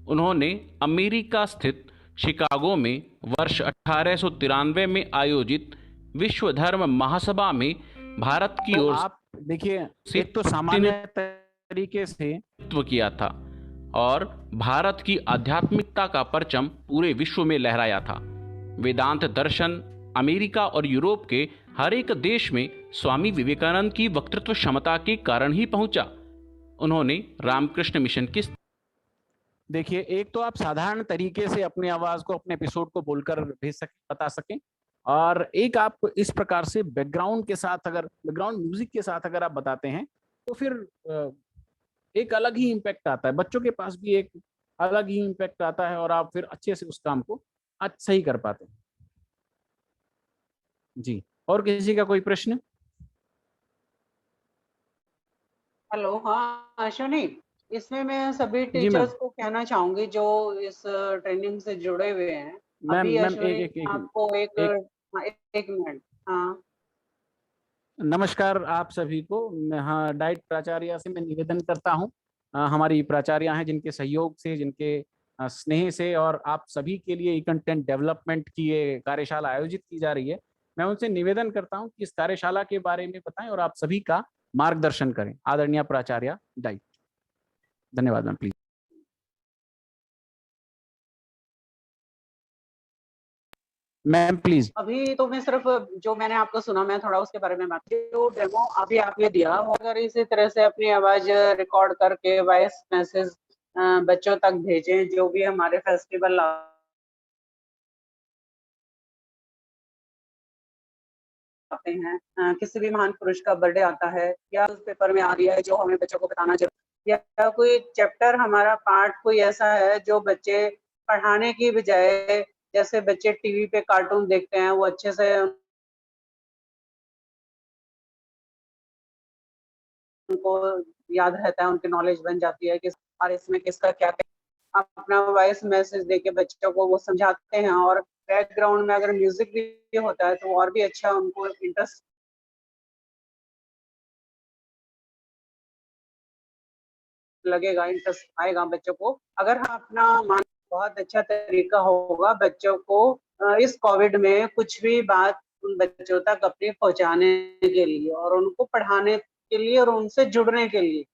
उन्होंने अमेरिका स्थित शिकागो में वर्ष 1893 में आयोजित विश्व धर्म महासभा में भारत की ओर आप देखिए एक तो सामान्य तरीके से किया था और भारत की आध्यात्मिकता का परचम पूरे विश्व में लहराया था। वेदांत दर्शन अमेरिका और यूरोप के हर एक देश में स्वामी विवेकानंद की वक्तृत्व क्षमता के कारण ही पहुंचा। उन्होंने रामकृष्ण मिशन की देखिए, एक तो आप साधारण तरीके से अपनी आवाज को, अपने एपिसोड को बोलकर भेज सकें, बता सकें, और एक आप इस प्रकार से बैकग्राउंड के साथ, अगर बैकग्राउंड म्यूजिक के साथ अगर आप बताते हैं तो फिर एक अलग ही इम्पैक्ट आता है। बच्चों के पास भी एक अलग ही इम्पैक्ट आता है और आप फिर अच्छे से उस काम को सही कर पाते हैं। जी, और किसी का कोई प्रश्न? हेलो, हाँ अश्विनी, इसमें मैं सभी टीचर्स को कहना चाहूंगी जो इस ट्रेनिंग से जुड़े हुए हैं। अभी अश्विनी आपको एक मिनट। हाँ, नमस्कार आप सभी को। हाँ, डाइट प्राचार्य से मैं निवेदन करता हूँ, हमारी प्राचार्य हैं जिनके सहयोग से, जिनके स्नेह से और आप सभी के लिए कंटेंट डेवलपमेंट की ये कार्यशाला आयोजित की जा रही है। मैं उनसे निवेदन करता हूँ कि इस कार्यशाला के बारे में बताएं और आप सभी का मार्गदर्शन करें। आदरणीय प्राचार्य डाइट। धन्यवाद मैम, प्लीज। Ma'am please. अभी तो मैं सिर्फ जो मैंने आपको सुना, मैं थोड़ा उसके बारे में बात, जो डेमो अभी आपने दिया, अगर इसी तरह से अपनी आवाज रिकॉर्ड करके वॉइस मैसेज बच्चों तक भेजें, जो भी हमारे फेस्टिवल आते हैं, किसी भी महान पुरुष का बर्थडे आता है या पेपर में आ रही है जो हमें बच्चों को बताना जरूरी, या कोई चैप्टर हमारा पार्ट कोई ऐसा है जो बच्चे पढ़ाने की बजाय, जैसे बच्चे टीवी पे कार्टून देखते हैं, वो अच्छे से उनको याद रहता है, उनकी नॉलेज बन जाती है कि और इसमें किसका क्या, अपना वॉइस मैसेज देके बच्चों को वो समझाते हैं और बैकग्राउंड में अगर म्यूजिक भी होता है तो और भी अच्छा उनको इंटरेस्ट लगेगा, इंटरेस्ट आएगा बच्चों को। अगर हम अपना मान बहुत अच्छा तरीका होगा बच्चों को इस कोविड में कुछ भी बात उन बच्चों तक अपनी पहुंचाने के लिए और उनको पढ़ाने के लिए और उनसे जुड़ने के लिए,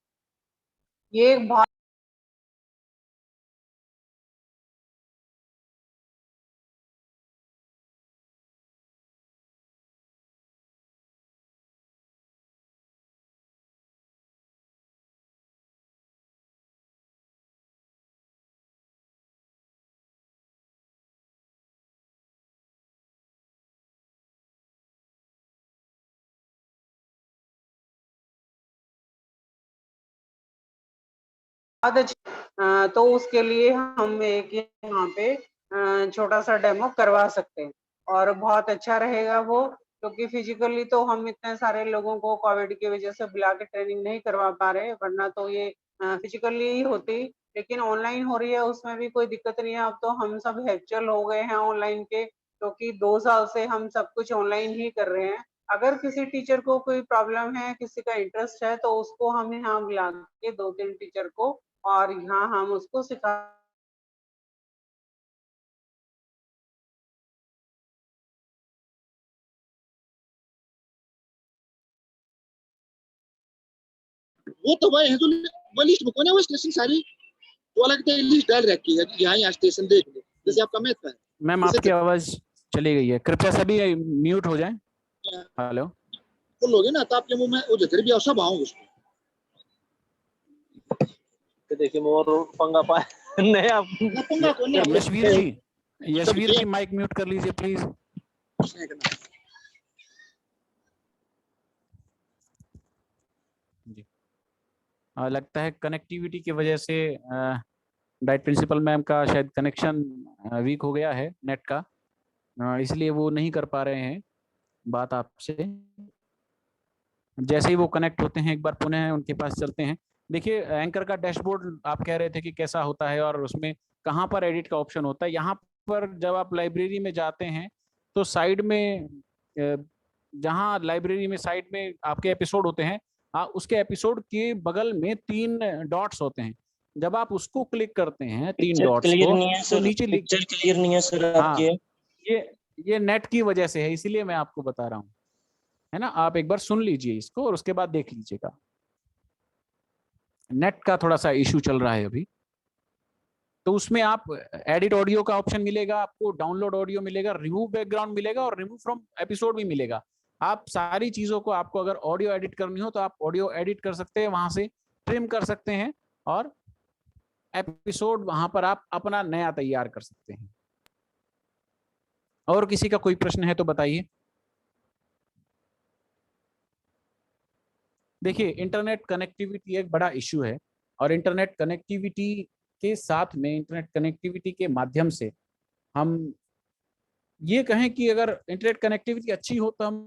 ये एक बहुत अच्छा। तो उसके लिए हम एक यहाँ पे छोटा सा डेमो करवा सकते हैं और बहुत अच्छा रहेगा वो, क्योंकि फिजिकली तो हम इतने सारे लोगों को कोविड की वजह से बुला के ट्रेनिंग नहीं करवा पा रहे, वरना तो ये फिजिकली ही होती, लेकिन ऑनलाइन हो रही है, उसमें भी कोई दिक्कत नहीं है। अब तो हम सब हैप्चुअल हो गए हैं ऑनलाइन के, क्योंकि 2 साल से हम सब कुछ ऑनलाइन ही कर रहे हैं। अगर किसी टीचर को कोई प्रॉब्लम है, किसी का इंटरेस्ट है, तो उसको हम यहाँ बुला के 2-3 टीचर को और यहाँ हम उसको सिखा वो तो भाई है तो वो लिस्ट बुक है, वो स्टेशन सारी वो अलग से लिस्ट डाल रखी है, यहाँ यहाँ स्टेशन देख लो, जैसे आपका मैथ का है। मैम आपकी आवाज चली गई है, कृपया सभी म्यूट हो जाएं। हेलो, फुल हो गया ना, तो आपके मुंह में वो जितने भी सब आऊंगे उसको तो देखिए मोर पंगा पाए नया पंगा कौन नहीं। यशवीर जी, यशवीर जी माइक म्यूट कर लीजिए प्लीज। जी लगता है कनेक्टिविटी की वजह से डाइट प्रिंसिपल मैम का शायद कनेक्शन वीक हो गया है नेट का, इसलिए वो नहीं कर पा रहे हैं बात आपसे। जैसे ही वो कनेक्ट होते हैं एक बार पुनः उनके पास चलते हैं। देखिए एंकर का डैशबोर्ड आप कह रहे थे कि कैसा होता है और उसमें कहाँ पर एडिट का ऑप्शन होता है। यहाँ पर जब आप लाइब्रेरी में जाते हैं तो साइड में जहाँ लाइब्रेरी में साइड में आपके एपिसोड होते हैं, उसके एपिसोड के बगल में 3 डॉट्स होते हैं। जब आप उसको क्लिक करते हैं 3 डॉट्स को, तो नीचे पिक्चर क्लियर नहीं है सर आपकी। ये नेट की वजह से है, इसीलिए मैं आपको बता रहा हूँ, है ना। आप एक बार सुन लीजिए इसको और उसके बाद देख लीजिएगा। नेट का थोड़ा सा इशू चल रहा है अभी। तो उसमें आप एडिट ऑडियो का ऑप्शन मिलेगा, आपको डाउनलोड ऑडियो मिलेगा, रिमूव बैकग्राउंड मिलेगा और रिमूव फ्रॉम एपिसोड भी मिलेगा। आप सारी चीजों को, आपको अगर ऑडियो एडिट करनी हो तो आप ऑडियो एडिट कर सकते हैं, वहां से ट्रिम कर सकते हैं और एपिसोड वहां पर आप अपना नया तैयार कर सकते हैं। और किसी का कोई प्रश्न है तो बताइए। देखिए इंटरनेट कनेक्टिविटी एक बड़ा इश्यू है और इंटरनेट कनेक्टिविटी के साथ में, इंटरनेट कनेक्टिविटी के माध्यम से हम ये कहें कि अगर इंटरनेट कनेक्टिविटी अच्छी हो तो हम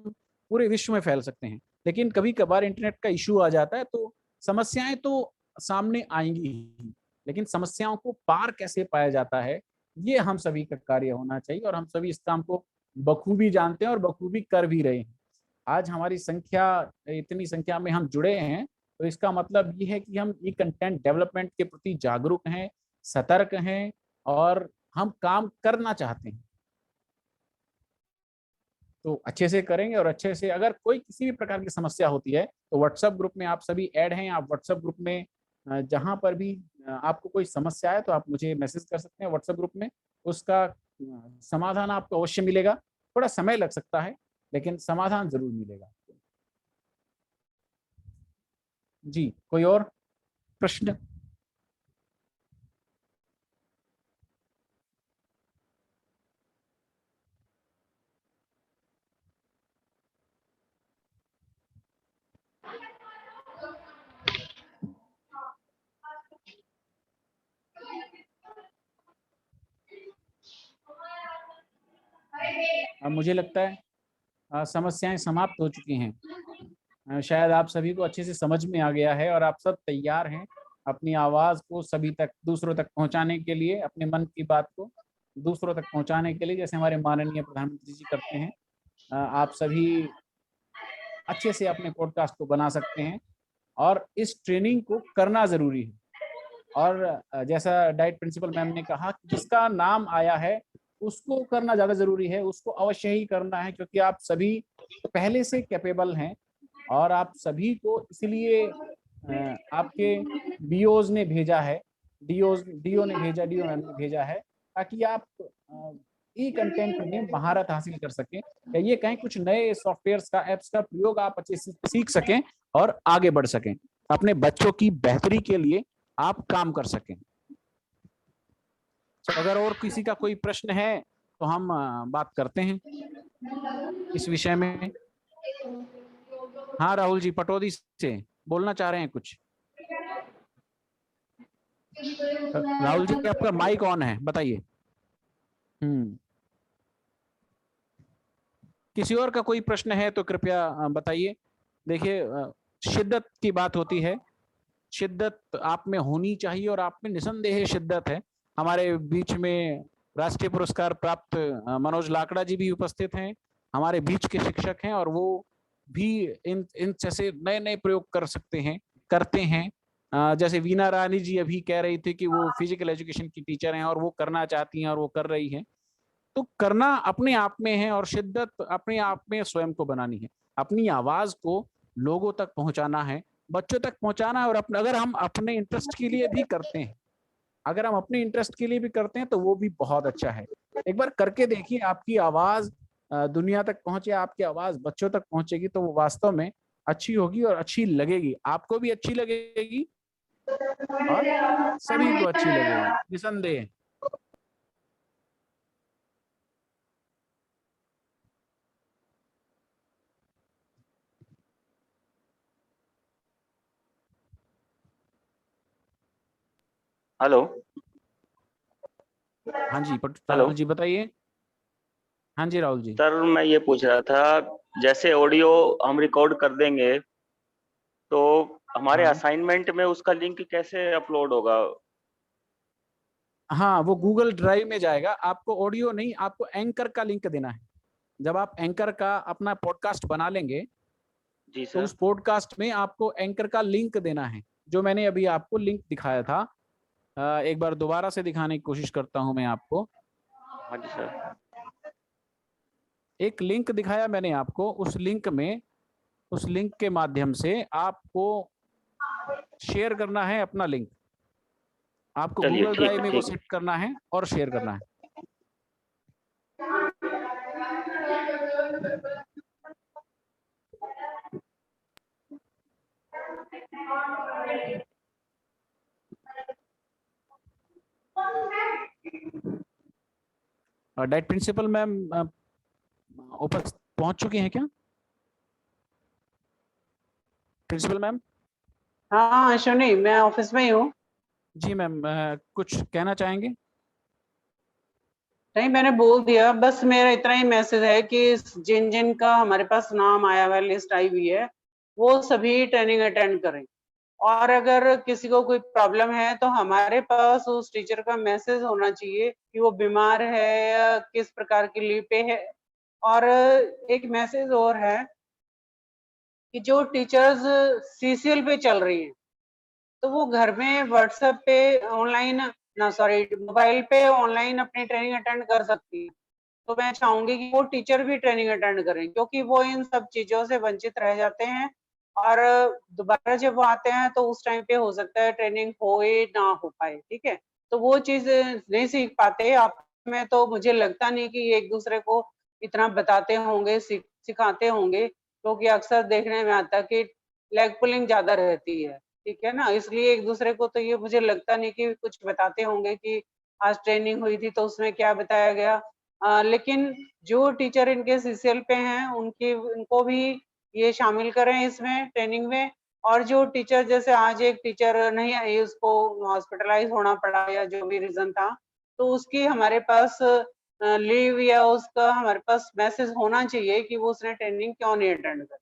पूरे विश्व में फैल सकते हैं, लेकिन कभी कभार इंटरनेट का इशू आ जाता है तो समस्याएं तो सामने आएंगी ही, लेकिन समस्याओं को पार कैसे पाया जाता है ये हम सभी का कार्य होना चाहिए और हम सभी इस काम को बखूबी जानते हैं और बखूबी कर भी रहे हैं। आज हमारी संख्या, इतनी संख्या में हम जुड़े हैं तो इसका मतलब ये है कि हम ई कंटेंट डेवलपमेंट के प्रति जागरूक हैं, सतर्क हैं और हम काम करना चाहते हैं। तो अच्छे से करेंगे और अच्छे से, अगर कोई किसी भी प्रकार की समस्या होती है तो व्हाट्सएप ग्रुप में आप सभी ऐड हैं। आप व्हाट्सएप ग्रुप में जहां पर भी आपको कोई समस्या है तो आप मुझे मैसेज कर सकते हैं व्हाट्सएप ग्रुप में, उसका समाधान आपको अवश्य मिलेगा। थोड़ा समय लग सकता है लेकिन समाधान जरूर मिलेगा। जी कोई और प्रश्न? मुझे लगता है समस्याएं समाप्त हो चुकी हैं। शायद आप सभी को अच्छे से समझ में आ गया है और आप सब तैयार हैं अपनी आवाज़ को सभी तक, दूसरों तक पहुंचाने के लिए, अपने मन की बात को। दूसरों तक पहुंचाने के लिए, जैसे हमारे माननीय प्रधानमंत्री जी करते हैं। आप सभी अच्छे से अपने पॉडकास्ट को बना सकते हैं और इस ट्रेनिंग को करना जरूरी है। और जैसा डाइट प्रिंसिपल मैम ने कहा, जिसका नाम आया है उसको करना ज्यादा जरूरी है, उसको अवश्य ही करना है, क्योंकि आप सभी पहले से कैपेबल हैं और आप सभी को इसलिए आपके बीओज ने भेजा है, डीओ ने भेजा, डीओ मैम ने भेजा है, ताकि आप ई कंटेंट में महारत हासिल कर सकें, या ये कहें कुछ नए सॉफ्टवेयर्स का, एप्स का प्रयोग आप अच्छे से सीख सकें और आगे बढ़ सकें, अपने बच्चों की बेहतरी के लिए आप काम कर सकें। तो अगर और किसी का कोई प्रश्न है तो हम बात करते हैं इस विषय में। हाँ राहुल जी पटौदी से बोलना चाह रहे हैं कुछ। राहुल जी आपका माइक ऑन है, बताइए। किसी और का कोई प्रश्न है तो कृपया बताइए। देखिए शिद्दत की बात होती है, शिद्दत आप में होनी चाहिए और आप में निसंदेह शिद्दत है। हमारे बीच में राष्ट्रीय पुरस्कार प्राप्त मनोज लाकड़ा जी भी उपस्थित हैं, हमारे बीच के शिक्षक हैं, और वो भी इन जैसे नए नए प्रयोग कर सकते हैं, करते हैं। जैसे वीना रानी जी अभी कह रही थी कि वो फिजिकल एजुकेशन की टीचर हैं और वो करना चाहती हैं और वो कर रही हैं। तो करना अपने आप में है और शिद्दत अपने आप में स्वयं को बनानी है, अपनी आवाज को लोगों तक पहुंचाना है, बच्चों तक पहुंचाना है। और अगर हम अपने इंटरेस्ट के लिए भी करते हैं, अगर हम अपने इंटरेस्ट के लिए भी करते हैं तो वो भी बहुत अच्छा है। एक बार करके देखिए, आपकी आवाज दुनिया तक पहुंचे, आपकी आवाज बच्चों तक पहुंचेगी तो वो वास्तव में अच्छी होगी और अच्छी लगेगी, आपको भी अच्छी लगेगी और सभी को अच्छी लगेगी, निसंदेह। हेलो। हाँ जी राहुल जी बताइए। हाँ जी राहुल जी। सर मैं ये पूछ रहा था, जैसे ऑडियो हम रिकॉर्ड कर देंगे तो हमारे असाइनमेंट में उसका लिंक कैसे अपलोड होगा? हाँ वो गूगल ड्राइव में जाएगा, आपको ऑडियो नहीं, आपको एंकर का लिंक देना है। जब आप एंकर का अपना पॉडकास्ट बना लेंगे जी तो उस पॉडकास्ट में आपको एंकर का लिंक देना है, जो मैंने अभी आपको लिंक दिखाया था। एक बार दोबारा से दिखाने की कोशिश करता हूं मैं आपको। हाँ जी सर। एक लिंक दिखाया मैंने आपको, उस लिंक के माध्यम से आपको शेयर करना है अपना लिंक। आपको गूगल ड्राइव में वो सेट करना है और शेयर करना है। डाइट प्रिंसिपल मैम उपस्थित पहुंच चुकी हैं क्या? Principal ma'am. हाँ अश्विनी, मैं ऑफिस में ही हूँ। जी मैम, कुछ कहना चाहेंगे? नहीं मैंने बोल दिया, बस मेरा इतना ही मैसेज है कि जिन जिन का हमारे पास नाम आया हुआ, लिस्ट आई हुई है, वो सभी ट्रेनिंग अटेंड करें। और अगर किसी को कोई प्रॉब्लम है तो हमारे पास उस टीचर का मैसेज होना चाहिए कि वो बीमार है या किस प्रकार की लीव पे है। और एक मैसेज और है कि जो टीचर्स सीसीएल पे चल रही हैं तो वो घर में व्हाट्सएप पे ऑनलाइन मोबाइल पे ऑनलाइन अपनी ट्रेनिंग अटेंड कर सकती है। तो मैं चाहूंगी कि वो टीचर भी ट्रेनिंग अटेंड करें, क्योंकि वो इन सब चीजों से वंचित रह जाते हैं और दोबारा जब वो आते हैं तो उस टाइम पे हो सकता है ट्रेनिंग हो ना हो पाए। ठीक है, तो वो चीज नहीं सीख पाते आप में, तो मुझे लगता नहीं कि एक दूसरे को इतना बताते होंगे, सिखाते होंगे, क्योंकि अक्सर देखने में आता है कि लेग पुलिंग ज्यादा रहती है। ठीक है ना, इसलिए एक दूसरे को तो ये मुझे लगता नहीं कि कुछ बताते होंगे कि आज ट्रेनिंग हुई थी तो उसमें क्या बताया गया। लेकिन जो टीचर इनके सीसीएल पे हैं उनको भी ये शामिल करें इसमें ट्रेनिंग में। और जो टीचर, जैसे आज एक टीचर नहीं आई, उसको हॉस्पिटलाइज होना पड़ा या जो भी रीजन था, तो उसकी हमारे पास लीव या उसका हमारे पास मैसेज होना चाहिए कि वो उसने ट्रेनिंग क्यों नहीं अटेंड करी।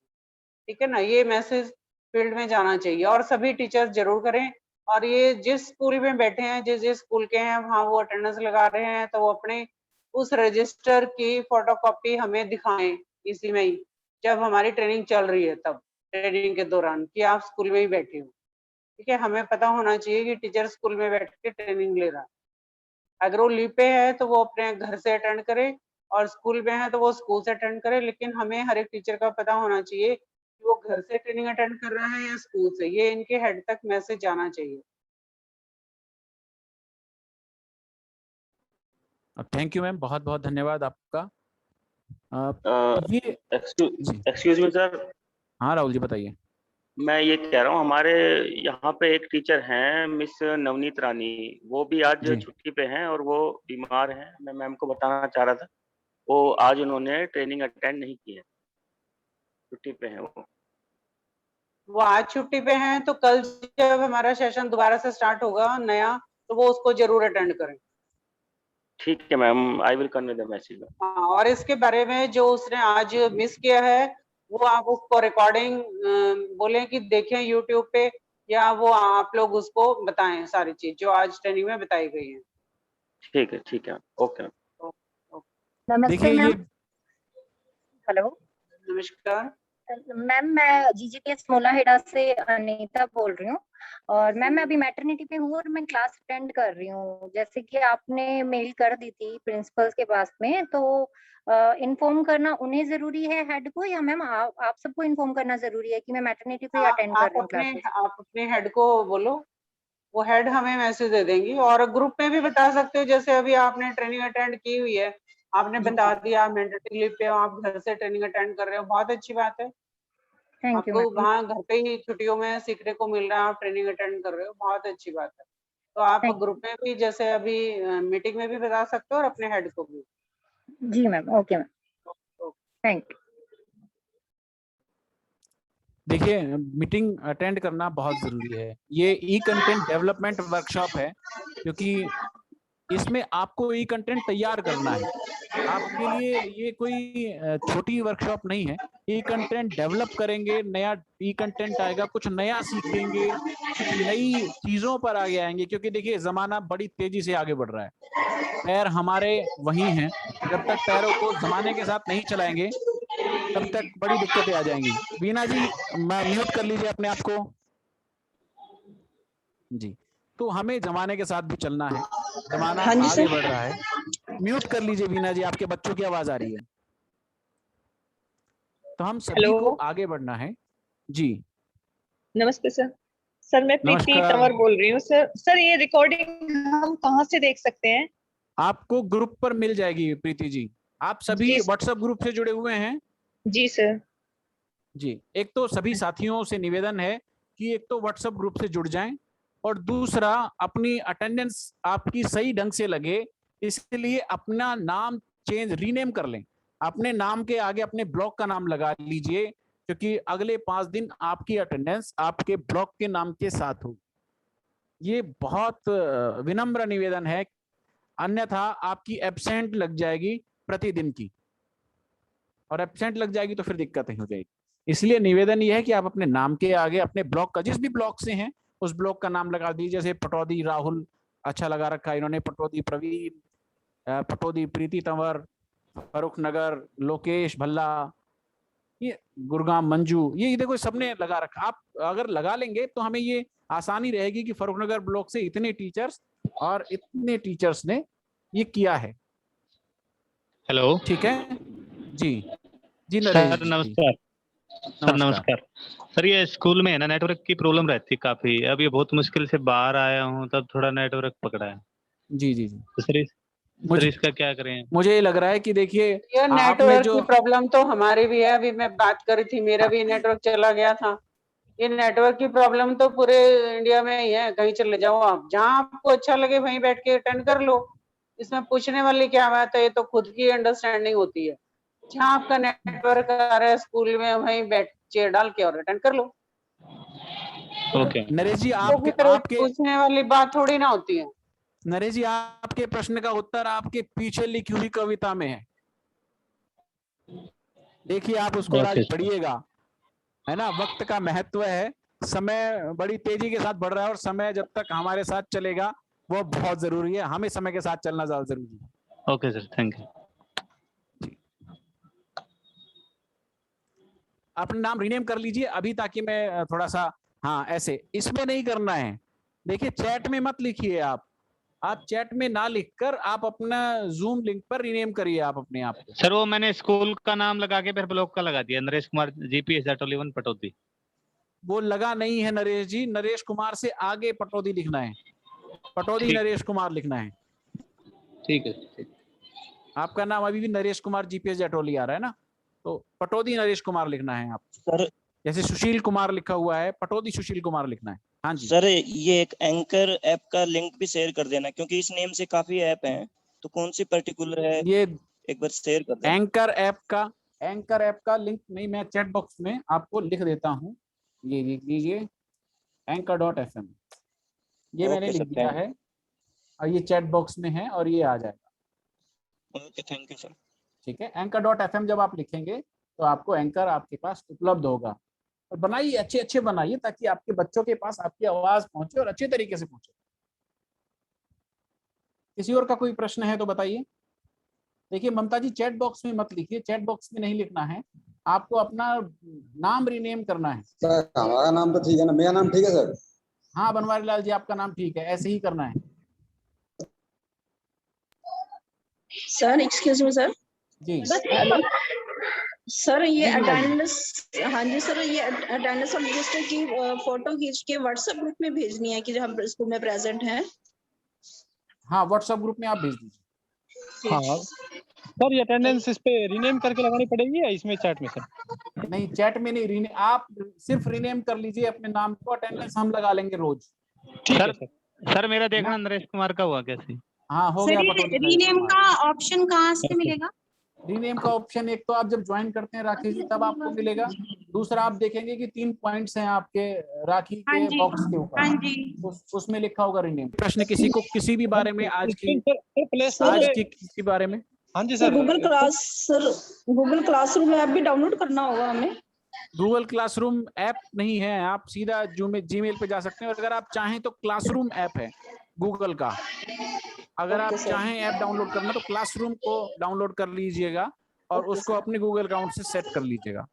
ठीक है ना, ये मैसेज फील्ड में जाना चाहिए और सभी टीचर्स जरूर करें। और ये जिस स्कूल में बैठे हैं, जिस जिस स्कूल के हैं वहाँ वो अटेंडेंस लगा रहे हैं, तो वो अपने उस रजिस्टर की फोटोकॉपी हमें दिखाएं इसी में ही, जब हमारी ट्रेनिंग चल रही है तब ट्रेनिंग के दौरान, कि आप स्कूल में ही बैठे हो। ठीक है, हमें पता होना चाहिए कि टीचर स्कूल में बैठ के ट्रेनिंग ले रहा है। अगर वो लीव पे है तो वो अपने घर से अटेंड करे, और स्कूल में है तो वो स्कूल से अटेंड करे, लेकिन हमें हर एक टीचर का पता होना चाहिए कि वो घर से ट्रेनिंग अटेंड कर रहा है या स्कूल से। ये इनके हेड तक मैसेज जाना चाहिए। थैंक यू मैम, बहुत बहुत धन्यवाद आपका। ये एक्सक्यूज मी सर। हाँ राहुल जी बताइए। मैं ये कह रहा हूँ, हमारे यहाँ पे एक टीचर हैं मिस नवनीत रानी, वो भी आज जी। छुट्टी पे हैं और वो बीमार हैं। मैं मैम को बताना चाह रहा था, वो आज उन्होंने ट्रेनिंग अटेंड नहीं की है, छुट्टी पे हैं वो आज छुट्टी पे हैं, तो कल जब हमारा सेशन दोबारा से स्टार्ट होगा नया, तो वो उसको जरूर अटेंड करें। ठीक है ma'am, I will convey the message. हाँ, और इसके बारे में जो उसने आज मिस किया है, वो आप उसको रिकॉर्डिंग बोले कि देखें यूट्यूब पे, या वो आप लोग उसको बताएं सारी चीज जो आज ट्रेनिंग में बताई गई है। ठीक है, ओके। नमस्ते मैम। हेलो, नमस्कार मैम, मैं जीजीपीएस मोलाहेड़ा से अनीता बोल रही हूँ। और मैम मैं अभी मैटरनिटी पे हूँ और मैं क्लास अटेंड कर रही हूँ। जैसे कि आपने मेल कर दी थी प्रिंसिपल्स के पास में, तो इन्फॉर्म करना उन्हें जरूरी है हेड को, या मैम आप सबको इन्फॉर्म करना जरूरी है कि मैं मैटरनिटी पे अटेंड कर रही हूँ क्लासेस? आप अपने हेड को बोलो, वो हेड हमें मैसेज दे देंगी, और ग्रुप में भी बता सकते हो। जैसे अभी आपने ट्रेनिंग अटेंड की हुई है, आपने बता दिया मैंडेटरी लीव पे हो, आप घर से ट्रेनिंग अटेंड कर रहे हो, बहुत अच्छी बात है। आपको वहाँ घर पे ही छुट्टियों में सीखने को मिल रहा है, आप ट्रेनिंग अटेंड कर रहे हो, बहुत अच्छी बात है। तो आप ग्रुप में भी, जैसे अभी मीटिंग में भी बता सकते हो, और अपने हेड को भी। जी ma'am, okay ma'am, thank you. देखिए, मीटिंग अटेंड करना बहुत जरूरी है। ये ई कंटेंट डेवलपमेंट वर्कशॉप है, क्योंकि इसमें आपको ई कंटेंट तैयार करना है। आपके लिए ये कोई छोटी वर्कशॉप नहीं है। ई कंटेंट डेवलप करेंगे, नया ई कंटेंट आएगा, कुछ नया सीखेंगे, कुछ नई चीजों पर आगे आएंगे। क्योंकि देखिए, जमाना बड़ी तेजी से आगे बढ़ रहा है, पैर हमारे वही हैं। जब तक पैरों को जमाने के साथ नहीं चलाएंगे, तब तक बड़ी दिक्कतें आ जाएंगी। वीना जी, म्यूट कर लीजिए अपने आप को जी। तो हमें जमाने के साथ भी चलना है, जमाना आगे बढ़ रहा है। म्यूट कर लीजिए वीना जी, आपके बच्चों की आवाज आ रही है। तो हम सभी को आगे बढ़ना है जी। नमस्ते सर। सर मैं प्रीति तंवर बोल रही हूँ सर। सर ये रिकॉर्डिंग हम कहाँ से देख सकते हैं? आपको ग्रुप पर मिल जाएगी प्रीति जी। आप सभी व्हाट्सएप ग्रुप से जुड़े हुए हैं? जी सर। जी, एक तो सभी साथियों से निवेदन है कि एक तो व्हाट्सएप ग्रुप से जुड़ जाएं, और दूसरा अपनी अटेंडेंस आपकी सही ढंग से लगे, इसलिए अपना नाम चेंज, रीनेम कर लें। अपने नाम के आगे अपने ब्लॉक का नाम लगा लीजिए, क्योंकि अगले 5 दिन आपकी अटेंडेंस आपके ब्लॉक के नाम के साथ होगी। ये बहुत विनम्र निवेदन है, अन्यथा आपकी एब्सेंट लग जाएगी प्रतिदिन की, और एब्सेंट लग जाएगी तो फिर दिक्कतें हो जाएगी। इसलिए निवेदन ये है कि आप अपने नाम के आगे अपने ब्लॉक का, जिस भी ब्लॉक से हैं उस ब्लॉक का नाम लगा दीजिए। जैसे पटौदी राहुल अच्छा लगा रखा है इन्होंने, पटौदी प्रवीण, पटौदी प्रीति तंवर, फरुख नगर लोकेश भल्ला, ये गुरगाम मंजू, ये देखो सबने लगा रखा। आप अगर लगा लेंगे तो हमें ये आसानी रहेगी कि फरुख नगर ब्लॉक से इतने टीचर्स और इतने टीचर्स ने ये किया है। हेलो, ठीक है जी। जी सर नमस्कार। सर नमस्कार। सर ये स्कूल में है ना, नेटवर्क की प्रॉब्लम रहती है काफी। अब ये बहुत मुश्किल से बाहर आया हूँ, तब थोड़ा नेटवर्क पकड़ा है। जी जी जी। तो सर इसका क्या करें? मुझे लग रहा है कि देखिए, ये नेटवर्क की प्रॉब्लम तो हमारी भी है। अभी मैं बात कर रही थी, मेरा भी नेटवर्क चला गया था। ये नेटवर्क की प्रॉब्लम तो पूरे इंडिया में ही है। कहीं चले जाओ आप, जहाँ आपको अच्छा लगे वहीं बैठ के अटेंड कर लो। इसमें पूछने वाली क्या बात है, ये तो खुद की अंडरस्टैंडिंग होती है। जहाँ आपका नेटवर्क आ रहा है स्कूल में, वहीं बैठ चेयर डाल के और अटेंड कर लो। ओके नरेश जी, आपके पूछने वाली बात थोड़ी ना होती है। नरेश जी, आपके प्रश्न का उत्तर आपके पीछे लिखी हुई कविता में है। देखिए, आप उसको आज पढ़िएगा, है ना। वक्त का महत्व है, समय बड़ी तेजी के साथ बढ़ रहा है और समय जब तक हमारे साथ चलेगा वो बहुत जरूरी है, हमें समय के साथ चलना ज्यादा जरूरी है। Okay sir, thank you. अपना नाम रीनेम कर लीजिए अभी, ताकि मैं थोड़ा सा, हाँ ऐसे इसमें नहीं करना है। देखिए चैट में मत लिखिए, आप चैट में ना लिखकर आप अपना जूम लिंक पर रीनेम करिए आप अपने आप को। सर वो मैंने स्कूल का नाम लगा के फिर ब्लॉक का लगा दिया, नरेश कुमार जीपीएस जटोली 1 पटौदी। वो लगा नहीं है नरेश जी, नरेश कुमार से आगे पटौदी लिखना है, पटौदी नरेश कुमार लिखना है। ठीक है, ठीक। आपका नाम अभी भी नरेश कुमार जीपीएस जटोली आ रहा है ना, तो पटौदी नरेश कुमार लिखना है आप। सर जैसे सुशील कुमार लिखा हुआ है, पटौदी सुशील कुमार लिखना है। हाँ जी सर, ये एक एंकर ऐप का लिंक भी शेयर कर देना, क्योंकि इस नेम से काफी ऐप हैं, तो कौन सी पर्टिकुलर है ये एक बार शेयर कर देना। एंकर ऐप का लिंक नहीं, मैं चैट बॉक्स में आपको लिख देता हूँ, ये लिख लीजिए anchor.fm, ये मैंने लिख दिया है और ये चैट बॉक्स में है और ये आ जाएगा। Okay, thank you sir. ठीक है, anchor.fm जब आप लिखेंगे तो आपको एंकर आपके पास उपलब्ध होगा। और बनाइए, अच्छे बनाइए, ताकि आपके बच्चों के पास आपकी आवाज पहुंचे और अच्छे तरीके से पहुंचे। किसी और का कोई प्रश्न है तो बताइए। देखिए ममता जी, चैट बॉक्स में मत लिखिए, चैट बॉक्स में नहीं लिखना है, आपको अपना नाम रीनेम करना है। सर हमारा नाम तो ठीक है ना, मेरा नाम ठीक है सर? हाँ बनवारी लाल जी, आपका नाम ठीक है, ऐसे ही करना है। Sir excuse me sir. जी सर ये अटेंडेंस, हाँ जी सर, ये अटेंडेंस और रजिस्टर की फोटो खींच के व्हाट्सएप ग्रुप में भेजनी है कि जो हम स्कूल में प्रेजेंट हैं। हाँ व्हाट्सएप ग्रुप में आप भेज दीजिए। हाँ सर, ये अटेंडेंस इस पे रीनेम करके लगानी पड़ेगी या इसमें चैट में सर? नहीं चैट में नहीं, रीनेम आप सिर्फ रीनेम कर लीजिए अपने नाम को, अटेंडेंस हम लगा लेंगे रोज। ठीक है सर। सर मेरा देखना नरेश कुमार का हुआ कैसे? हाँ हो गया। रीनेम का ऑप्शन कहाँ से मिलेगा? रीनेम का ऑप्शन एक तो आप जब ज्वाइन करते हैं राखी जी तब आपको मिलेगा, दूसरा आप देखेंगे कि 3 पॉइंट्स हैं आपके राखी के बॉक्स के ऊपर, उसमें लिखा होगा रीनेम। प्रश्न किसी को किसी भी बारे में आज की किसी बारे में? हाँ जी सर। गूगल क्लासरूम ऐप भी डाउनलोड करना होगा हमें? गूगल क्लासरूम ऐप नहीं है, आप सीधा जीमेल पे जा सकते हैं, और अगर आप चाहें तो क्लासरूम ऐप है गूगल का, अगर आप चाहें ऐप डाउनलोड करना तो क्लासरूम को डाउनलोड कर लीजिएगा और उसको अपने गूगल अकाउंट से सेट कर लीजिएगा।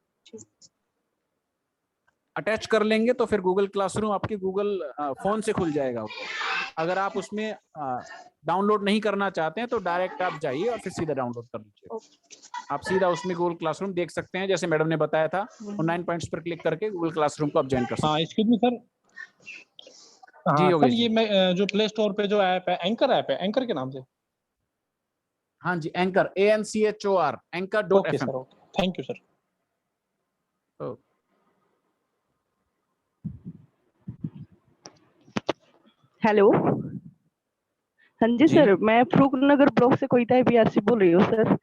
अटैच कर लेंगे तो फिर गूगल क्लासरूम आपके गूगल फोन से खुल जाएगा। अगर आप उसमें डाउनलोड नहीं करना चाहते हैं तो डायरेक्ट आप जाइए और फिर सीधा डाउनलोड कर लीजिए। आप सीधा उसमें गूगल क्लासरूम देख सकते हैं, जैसे मैडम ने बताया था, 9 पॉइंट्स पर क्लिक करके गूगल क्लासरूम को आप ज्वाइन कर सकते हैं। Excuse me sir. जी सर ये मैं जो प्ले स्टोर पे जो ऐप है, एंकर ऐप है, एंकर के नाम से? हाँ जी, anchor, ANCHOR, anchor.fm। Thank you sir. Hello, हाँ जी सर, मैं फरूक नगर ब्लॉक से कोयटा BRC बोल रही हूँ सर।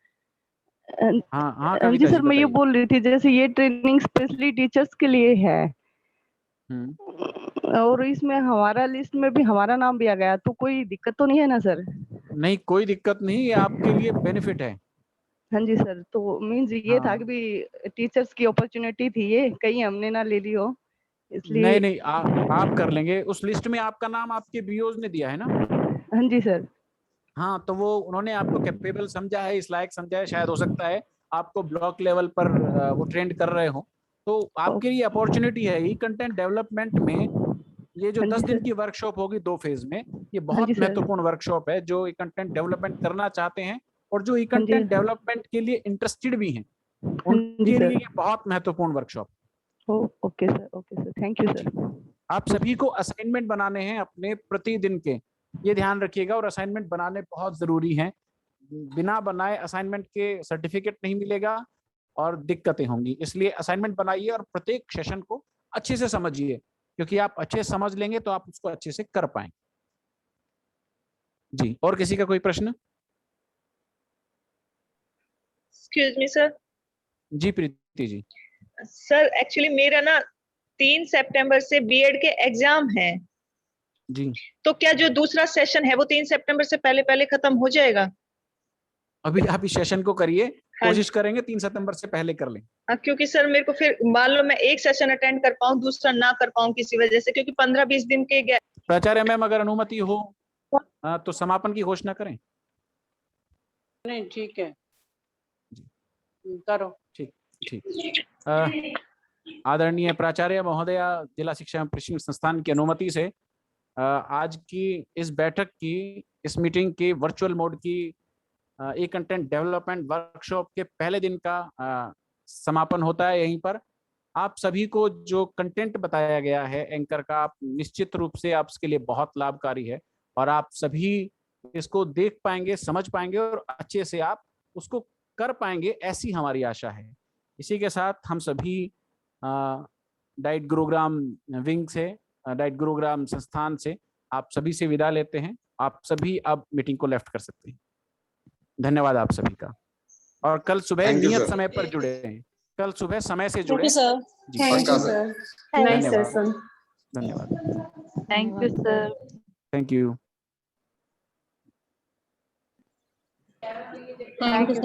हाँ जी सर, मैं ये बोल रही थी, जैसे ये ट्रेनिंग स्पेशली टीचर्स के लिए है और इसमें हमारा लिस्ट में भी हमारा नाम भी आ गया, तो कोई दिक्कत तो नहीं है ना सर? नहीं कोई दिक्कत नहीं, ये आपके लिए बेनिफिट है। हाँ जी सर, तो मीन्स ये था कि भी टीचर्स की अपॉर्चुनिटी थी, ये कहीं हमने ना ले ली हो, इसलिए। नहीं आप कर लेंगे। उस लिस्ट में आपका नाम आपके बीओज ने दिया है ना? हाँ जी सर। हाँ तो वो उन्होंने आपको कैपेबल समझा है, इस लायक समझा है, शायद हो सकता है आपको ब्लॉक लेवल पर वो ट्रेंड कर रहे हो, तो आपके लिए अपॉर्चुनिटी है। ई कंटेंट डेवलपमेंट में ये जो 10 दिन की वर्कशॉप होगी 2 फेज में, ये बहुत महत्वपूर्ण वर्कशॉप है। जो ई कंटेंट डेवलपमेंट करना चाहते हैं और जो ई कंटेंट डेवलपमेंट के लिए इंटरेस्टेड भी हैं, उनके लिए ये बहुत महत्वपूर्ण workshop. Okay sir, thank you sir. आप सभी को असाइनमेंट बनाने हैं अपने प्रतिदिन के, ये ध्यान रखिएगा, और असाइनमेंट बनाने बहुत जरूरी हैं। बिना बनाए असाइनमेंट के सर्टिफिकेट नहीं मिलेगा और दिक्कतें होंगी, इसलिए असाइनमेंट बनाइए और प्रत्येक सेशन को अच्छे से समझिए, क्योंकि आप अच्छे से समझ लेंगे तो आप उसको अच्छे से कर पाएंगे। जी, और किसी का कोई प्रश्न? Excuse me sir. जी प्रीति जी। सर एक्चुअली मेरा ना 3 सितंबर से बीएड के एग्जाम है जी, तो क्या जो दूसरा सेशन है वो 3 सितंबर से पहले खत्म हो जाएगा? अभी आप इस सेशन को करिए, कोशिश करेंगे 3 सितंबर से पहले कर लें। हाँ, क्योंकि सर मेरे को फिर मान लो मैं एक सेशन अटेंड कर पाऊँ, दूसरा ना कर पाऊँ किसी वजह से, क्योंकि 15-20 दिन के गैप। प्राचार्य मैम अगर अनुमति हो तो समापन की घोषणा करें। नहीं ठीक है, करो। ठीक। आदरणीय प्राचार्य महोदया, जिला शिक्षा एवं प्रशिक्षण संस्थान की अनुमति से आज की इस बैठक की, इस मीटिंग की वर्चुअल मोड की ई कंटेंट डेवलपमेंट वर्कशॉप के पहले दिन का समापन होता है यहीं पर। आप सभी को जो कंटेंट बताया गया है एंकर का, आप निश्चित रूप से आप इसके लिए बहुत लाभकारी है और आप सभी इसको देख पाएंगे, समझ पाएंगे और अच्छे से आप उसको कर पाएंगे, ऐसी हमारी आशा है। इसी के साथ हम सभी डाइट गुरुग्राम विंग से, डाइट गुरुग्राम संस्थान से आप सभी से विदा लेते हैं। आप सभी अब मीटिंग को लेफ्ट कर सकते हैं। धन्यवाद आप सभी का। और कल सुबह नियत समय पर जुड़े हैं, कल सुबह समय से जुड़े। Thank you sir. धन्यवाद। Thank you sir. Thank you. Thank you sir.